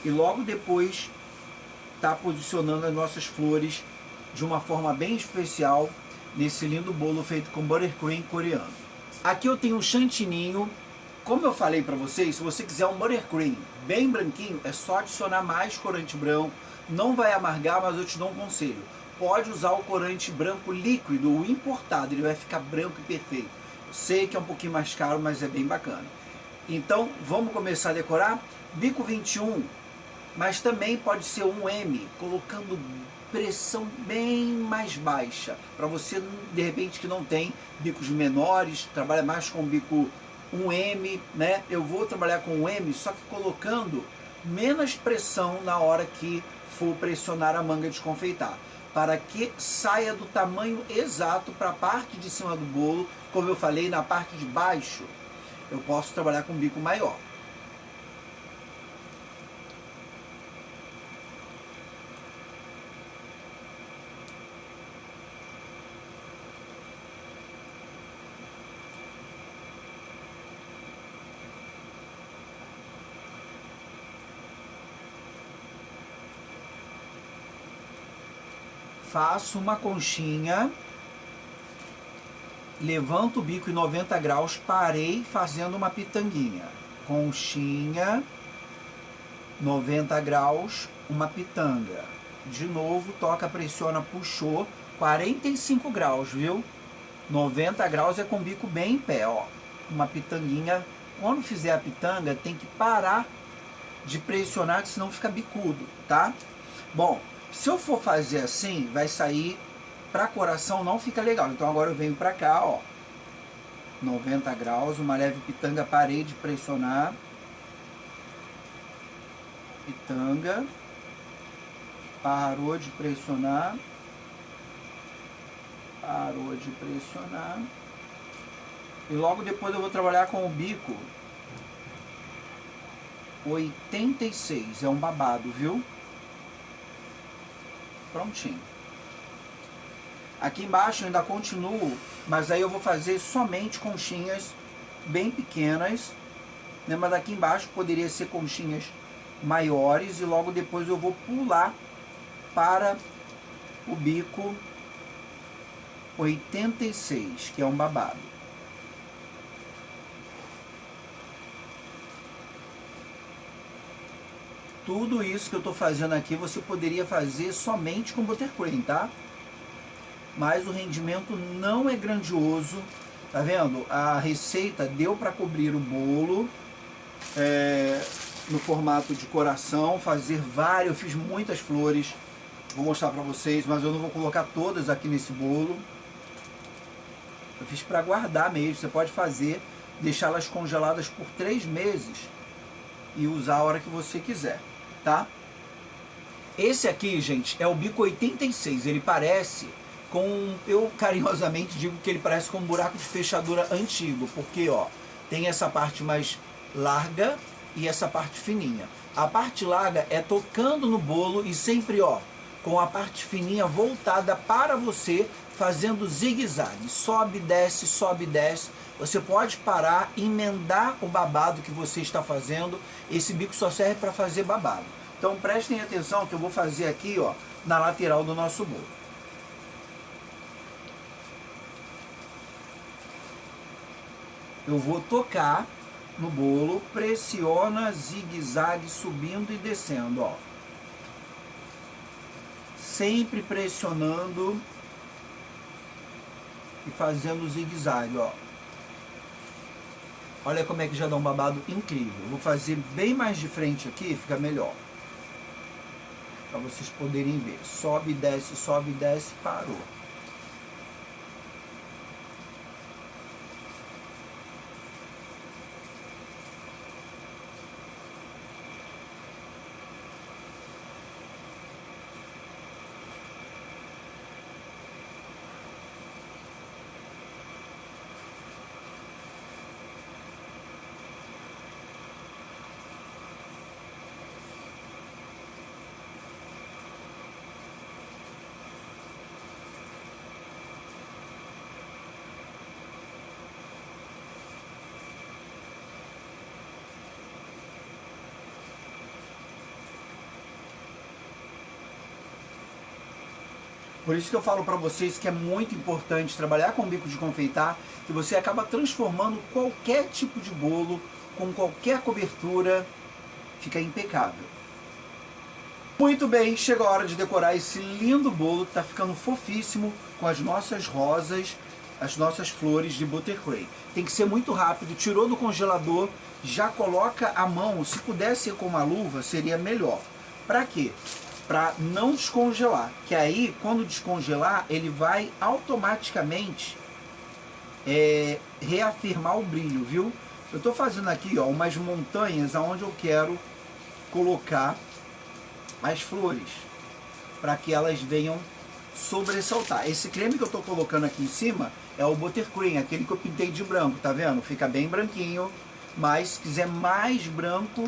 Speaker 1: e logo depois tá posicionando as nossas flores de uma forma bem especial nesse lindo bolo feito com buttercream coreano. Aqui eu tenho um chantininho. Como eu falei para vocês, se você quiser um buttercream bem branquinho, é só adicionar mais corante branco. Não vai amargar, mas eu te dou um conselho. Pode usar o corante branco líquido, o importado, ele vai ficar branco e perfeito. Sei que é um pouquinho mais caro, mas é bem bacana. Então, vamos começar a decorar? Bico 21, mas também pode ser um M, colocando pressão bem mais baixa, para você, de repente, que não tem bicos menores, trabalha mais com bico 1M, né? Eu vou trabalhar com 1M, só que colocando menos pressão na hora que for pressionar a manga de confeitar, para que saia do tamanho exato para a parte de cima do bolo. Como eu falei, na parte de baixo, eu posso trabalhar com bico maior. Faço uma conchinha, levanto o bico em 90 graus, parei fazendo uma pitanguinha. Conchinha, 90 graus, uma pitanga. De novo, toca, pressiona, puxou, 45 graus, viu? 90 graus é com o bico bem em pé, ó. Uma pitanguinha. Quando fizer a pitanga, tem que parar de pressionar, que senão fica bicudo, tá? Bom, se eu for fazer assim, vai sair para coração não fica legal. Então agora eu venho para cá, ó, 90 graus, uma leve pitanga, parei de pressionar, pitanga, parou de pressionar, parou de pressionar, e logo depois eu vou trabalhar com o bico 86, é um babado, viu? Prontinho. Aqui embaixo eu ainda continuo, mas aí eu vou fazer somente conchinhas bem pequenas, né? Mas aqui embaixo poderia ser conchinhas maiores e logo depois eu vou pular para o bico 86, que é um babado. Tudo isso que eu estou fazendo aqui você poderia fazer somente com buttercream, tá? Mas o rendimento não é grandioso, tá vendo? A receita deu para cobrir o bolo no formato de coração, fazer várias, eu fiz muitas flores, vou mostrar para vocês, mas eu não vou colocar todas aqui nesse bolo. Eu fiz para guardar mesmo, você pode fazer, deixá-las congeladas por 3 meses e usar a hora que você quiser, tá? Esse aqui, gente, é o bico 86, ele parece com, eu carinhosamente digo que ele parece com um buraco de fechadura antigo, porque ó, tem essa parte mais larga e essa parte fininha. A parte larga é tocando no bolo e sempre ó, com a parte fininha voltada para você, fazendo zigue-zague, sobe, desce, sobe, desce. Você pode parar, emendar o babado que você está fazendo. Esse bico só serve para fazer babado. Então prestem atenção que eu vou fazer aqui ó, na lateral do nosso bolo. Eu vou tocar no bolo, pressiona, zigue-zague, subindo e descendo, ó. Sempre pressionando e fazendo zigue-zague, ó. Olha como é que já dá um babado incrível. Eu vou fazer bem mais de frente aqui, fica melhor. Para vocês poderem ver. Sobe, desce, parou. Por isso que eu falo para vocês que é muito importante trabalhar com bico de confeitar, que você acaba transformando qualquer tipo de bolo, com qualquer cobertura, fica impecável. Muito bem, chegou a hora de decorar esse lindo bolo que está ficando fofíssimo com as nossas rosas, as nossas flores de buttercream. Tem que ser muito rápido, tirou do congelador, já coloca a mão, se pudesse ser com uma luva seria melhor. Para quê? Para não descongelar, que aí quando descongelar ele vai automaticamente reafirmar o brilho, viu? Eu estou fazendo aqui ó, umas montanhas aonde eu quero colocar as flores, para que elas venham sobressaltar. Esse creme que eu estou colocando aqui em cima é o buttercream, aquele que eu pintei de branco, tá vendo? Fica bem branquinho, mas se quiser mais branco,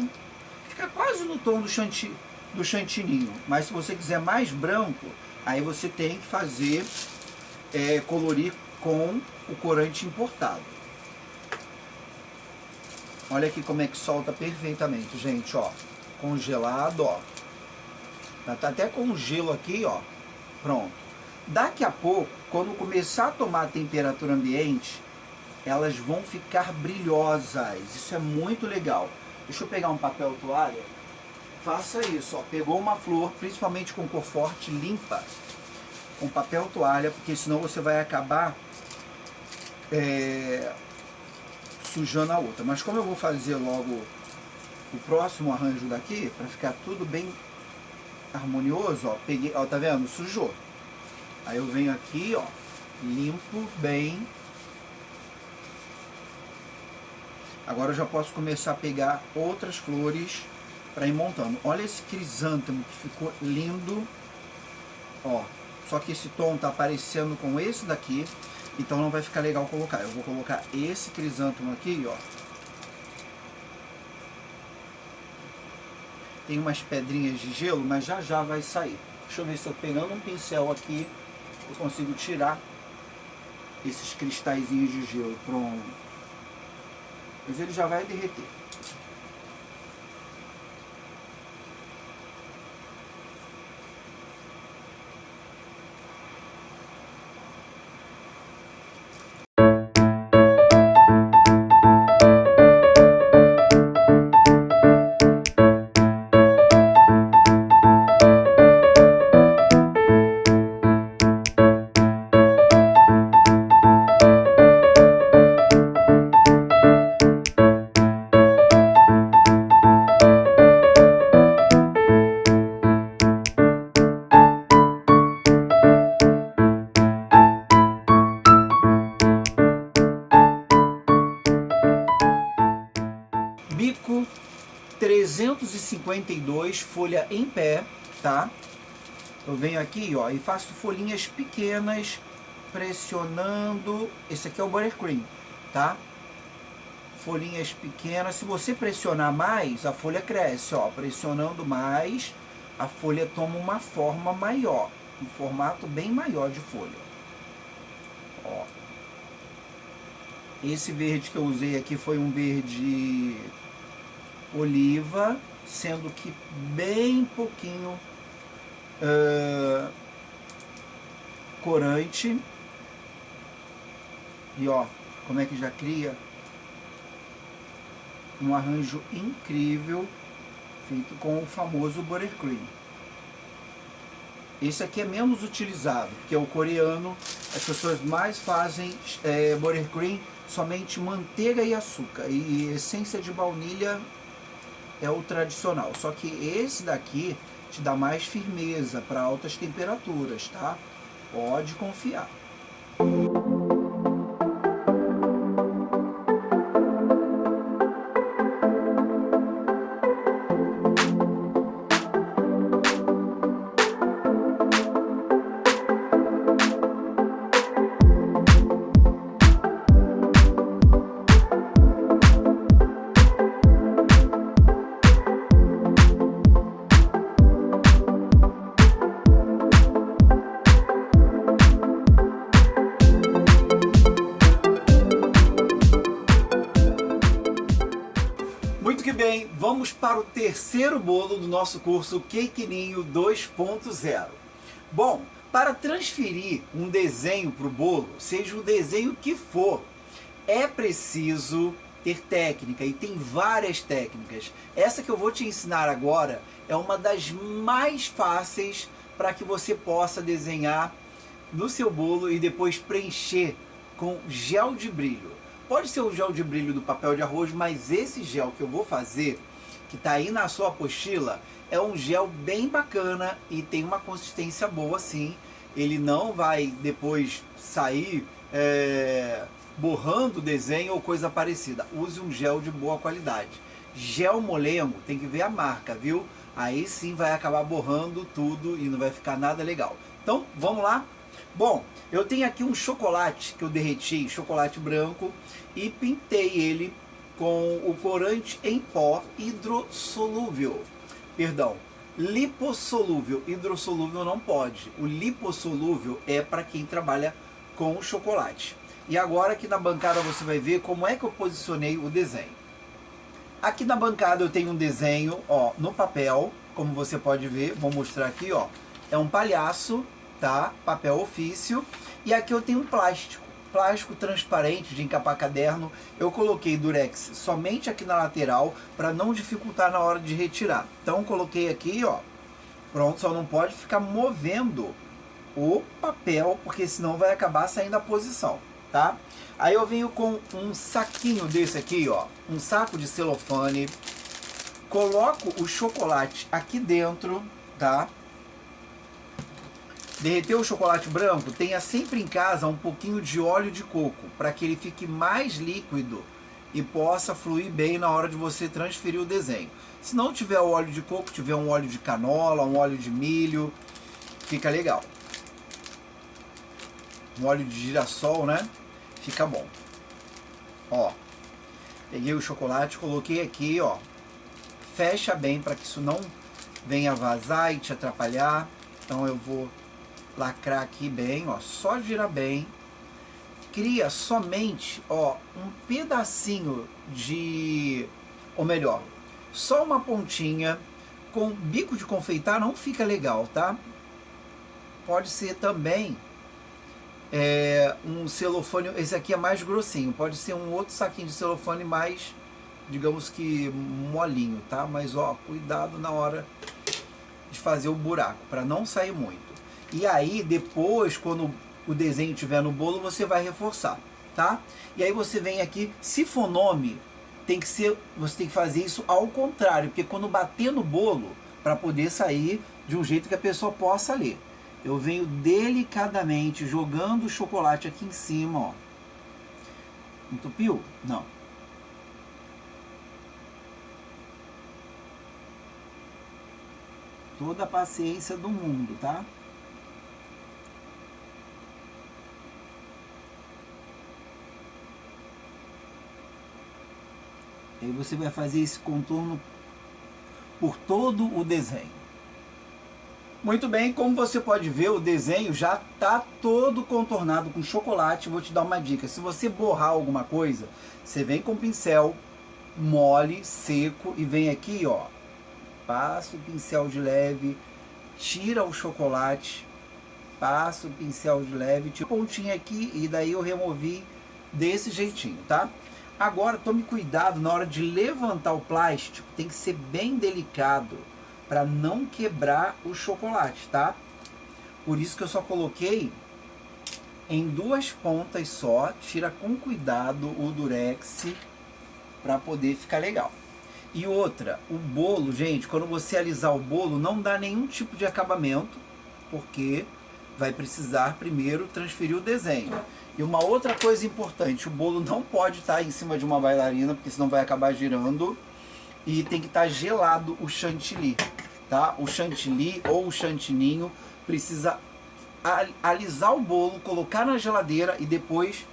Speaker 1: fica quase no tom do chantininho, mas se você quiser mais branco, aí você tem que fazer, colorir com o corante importado. Olha aqui como é que solta perfeitamente, gente, ó, congelado, ó, tá até com gelo aqui, ó, pronto. Daqui a pouco, quando começar a tomar a temperatura ambiente, elas vão ficar brilhosas, isso é muito legal. Deixa eu pegar um papel toalha. Faça isso, ó. Pegou uma flor, principalmente com cor forte, limpa com papel toalha, porque senão você vai acabar sujando a outra. Mas como eu vou fazer logo o próximo arranjo daqui, para ficar tudo bem harmonioso, ó, peguei, ó, tá vendo? Sujou. Aí eu venho aqui, ó, limpo bem. Agora eu já posso começar a pegar outras flores para ir montando. Olha esse crisântemo que ficou lindo. Ó, só que esse tom tá aparecendo com esse daqui, então não vai ficar legal colocar. Eu vou colocar esse crisântemo aqui, ó. Tem umas pedrinhas de gelo, mas já já vai sair. Deixa eu ver se eu pegando um pincel aqui, eu consigo tirar esses cristalzinhos de gelo. Pronto. Mas ele já vai derreter. Bico 352, folha em pé, tá? Eu venho aqui, ó, e faço folhinhas pequenas, pressionando. Esse aqui é o buttercream, tá? Folhinhas pequenas. Se você pressionar mais, a folha cresce, ó. Pressionando mais, a folha toma uma forma maior, um formato bem maior de folha. Ó. Esse verde que eu usei aqui foi um verde oliva, sendo que bem pouquinho corante. E ó, como é que já cria um arranjo incrível, feito com o famoso buttercream. Esse aqui é menos utilizado, porque é o coreano. As pessoas mais fazem buttercream somente manteiga e açúcar, e essência de baunilha é o tradicional. Só que esse daqui te dá mais firmeza para altas temperaturas, tá? Pode confiar. Muito que bem, vamos para o terceiro bolo do nosso curso Cake Ninho 2.0. Bom, para transferir um desenho para o bolo, seja o desenho que for, é preciso ter técnica, e tem várias técnicas. Essa que eu vou te ensinar agora é uma das mais fáceis para que você possa desenhar no seu bolo e depois preencher com gel de brilho. Pode ser o gel de brilho do papel de arroz, mas esse gel que eu vou fazer, que está aí na sua apostila, é um gel bem bacana e tem uma consistência boa sim. Ele não vai depois sair borrando o desenho ou coisa parecida. Use um gel de boa qualidade. Gel molengo, tem que ver a marca, viu? Aí sim vai acabar borrando tudo e não vai ficar nada legal. Então, vamos lá? Bom, eu tenho aqui um chocolate que eu derreti, chocolate branco, e pintei ele com o corante em pó hidrossolúvel. Perdão, lipossolúvel. Hidrossolúvel não pode. O lipossolúvel é para quem trabalha com o chocolate. E agora aqui na bancada você vai ver como é que eu posicionei o desenho. Aqui na bancada eu tenho um desenho, ó, no papel, como você pode ver, vou mostrar aqui, ó. É um palhaço, tá? Papel ofício. E aqui eu tenho um plástico transparente de encapar caderno. Eu coloquei durex somente aqui na lateral para não dificultar na hora de retirar. Então coloquei aqui, ó. Pronto, só não pode ficar movendo o papel, porque senão vai acabar saindo a posição, tá? Aí eu venho com um saquinho desse aqui, ó, um saco de celofane. Coloco o chocolate aqui dentro, tá? Derreteu o chocolate branco, tenha sempre em casa um pouquinho de óleo de coco, para que ele fique mais líquido e possa fluir bem na hora de você transferir o desenho. Se não tiver o óleo de coco, tiver um óleo de canola, um óleo de milho, fica legal. Um óleo de girassol, né? Fica bom. Ó, peguei o chocolate, coloquei aqui, ó. Fecha bem para que isso não venha vazar e te atrapalhar. Então eu vou lacrar aqui bem, ó, só girar bem. Cria somente, ó, um pedacinho de, ou melhor, só uma pontinha. Com bico de confeitar não fica legal, tá? Pode ser também um celofane, esse aqui é mais grossinho, pode ser um outro saquinho de celofane mais, digamos que molinho, tá? Mas ó, cuidado na hora de fazer o buraco, para não sair muito. E aí depois, quando o desenho estiver no bolo, você vai reforçar, tá? E aí você vem aqui, se for nome, tem que ser, você tem que fazer isso ao contrário, porque quando bater no bolo, para poder sair de um jeito que a pessoa possa ler. Eu venho delicadamente jogando o chocolate aqui em cima, ó. Entupiu? Não. Toda a paciência do mundo, tá? Aí você vai fazer esse contorno por todo o desenho. Muito bem, como você pode ver, o desenho já está todo contornado com chocolate. Vou te dar uma dica: se você borrar alguma coisa, você vem com o pincel mole, seco, e vem aqui, ó, passa o pincel de leve, tira o chocolate, passa o pincel de leve, tira a pontinha aqui, e daí eu removi desse jeitinho, tá? Agora tome cuidado na hora de levantar o plástico, tem que ser bem delicado para não quebrar o chocolate, tá? Por isso que eu só coloquei em duas pontas só. Tira com cuidado o durex para poder ficar legal. E outra, o bolo, gente, quando você alisar o bolo, não dá nenhum tipo de acabamento, porque vai precisar primeiro transferir o desenho. E uma outra coisa importante, o bolo não pode estar em cima de uma bailarina, porque senão vai acabar girando. E tem que estar gelado o chantilly, tá? O chantilly ou o chantininho precisa alisar o bolo, colocar na geladeira e depois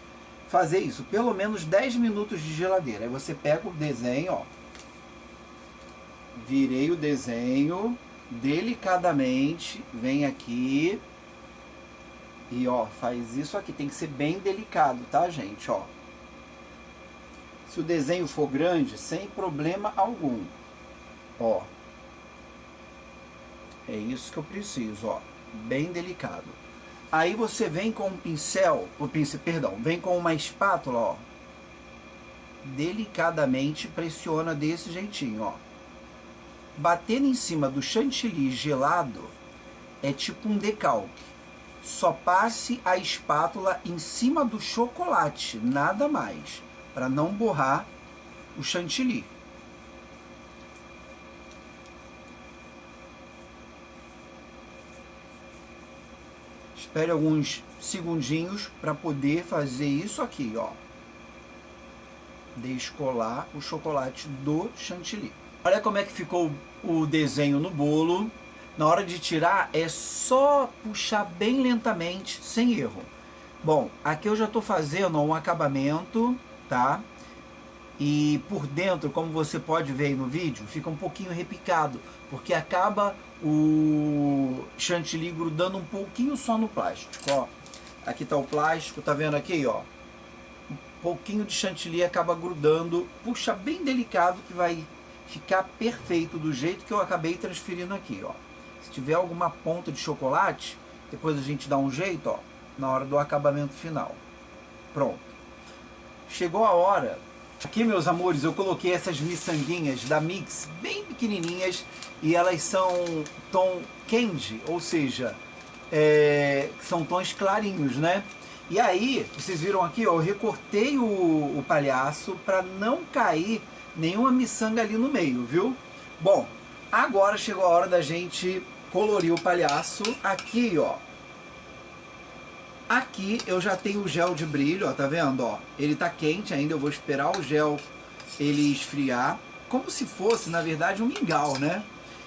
Speaker 1: fazer isso. Pelo menos 10 minutos de geladeira. Aí você pega o desenho, ó. Virei o desenho delicadamente, vem aqui e ó, faz isso aqui. Tem que ser bem delicado, tá, gente? Ó. Se o desenho for grande, sem problema algum. Ó. É isso que eu preciso, ó. Bem delicado. Aí você vem com um pincel, vem com uma espátula, ó. Delicadamente pressiona desse jeitinho, ó. Batendo em cima do chantilly gelado é tipo um decalque. Só passe a espátula em cima do chocolate, nada mais, para não borrar o chantilly. Espere alguns segundinhos para poder fazer isso aqui, ó. Descolar o chocolate do chantilly. Olha como é que ficou o desenho no bolo. Na hora de tirar é só puxar bem lentamente, sem erro. Bom, aqui eu já estou fazendo um acabamento, tá? E por dentro, como você pode ver aí no vídeo, fica um pouquinho repicado, porque acaba o chantilly grudando um pouquinho só no plástico, ó. Aqui tá o plástico, tá vendo aqui, ó? Um pouquinho de chantilly acaba grudando, puxa bem delicado que vai ficar perfeito do jeito que eu acabei transferindo aqui, ó. Se tiver alguma ponta de chocolate, depois a gente dá um jeito, ó, na hora do acabamento final. Pronto. Chegou a hora. Aqui, meus amores, eu coloquei essas miçanguinhas da Mix bem pequenininhas e elas são tom candy, ou seja, são tons clarinhos, né? E aí, vocês viram aqui, ó, eu recortei o palhaço para não cair nenhuma miçanga ali no meio, viu? Bom, agora chegou a hora da gente colorir o palhaço. Aqui, ó, Aqui eu já tenho o gel de brilho, ó, tá vendo? Ó, ele tá quente ainda, eu vou esperar o gel ele esfriar, como se fosse, na verdade, um mingau, né?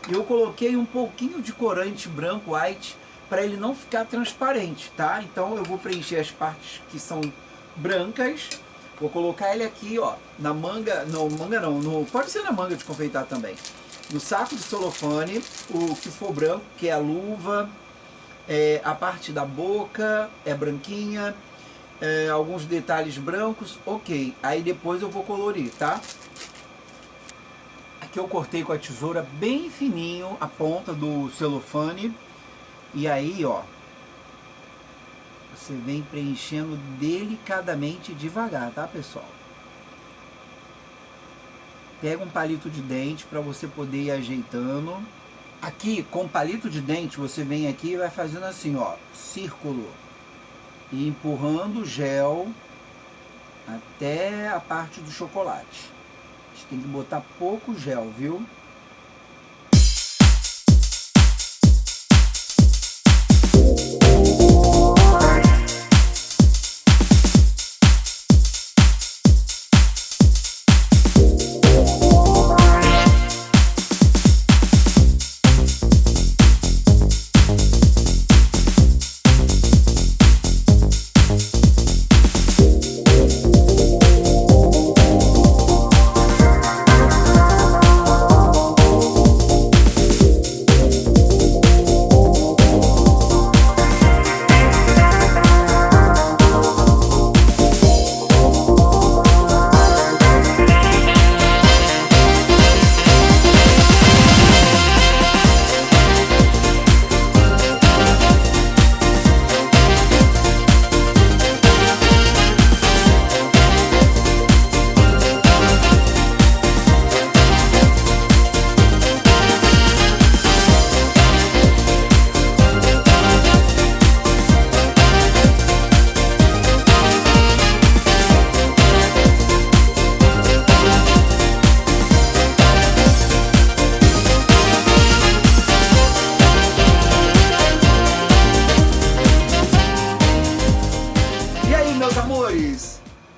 Speaker 1: E eu coloquei um pouquinho de corante branco white para ele não ficar transparente, tá? Então eu vou preencher as partes que são brancas. Vou colocar ele aqui, ó, na manga, não, manga não, pode ser na manga de confeitar também. No saco de celofane, o que for branco, que é a luva, a parte da boca é branquinha, alguns detalhes brancos, ok. Aí depois eu vou colorir, tá? Aqui eu cortei com a tesoura bem fininho a ponta do celofane. E aí, ó, você vem preenchendo delicadamente e devagar, tá, pessoal? Pega um palito de dente para você poder ir ajeitando. Aqui, com palito de dente, você vem aqui e vai fazendo assim, ó, círculo. E empurrando o gel até a parte do chocolate. A gente tem que botar pouco gel, viu?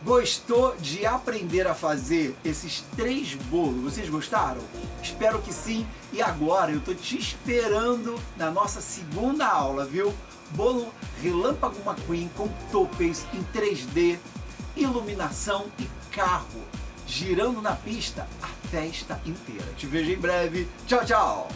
Speaker 1: Gostou de aprender a fazer esses 3 bolos? Vocês gostaram? Espero que sim. E agora eu tô te esperando na nossa segunda aula, viu? Bolo Relâmpago McQueen com toppers em 3D, iluminação e carro girando na pista a festa inteira. Te vejo em breve. Tchau, tchau!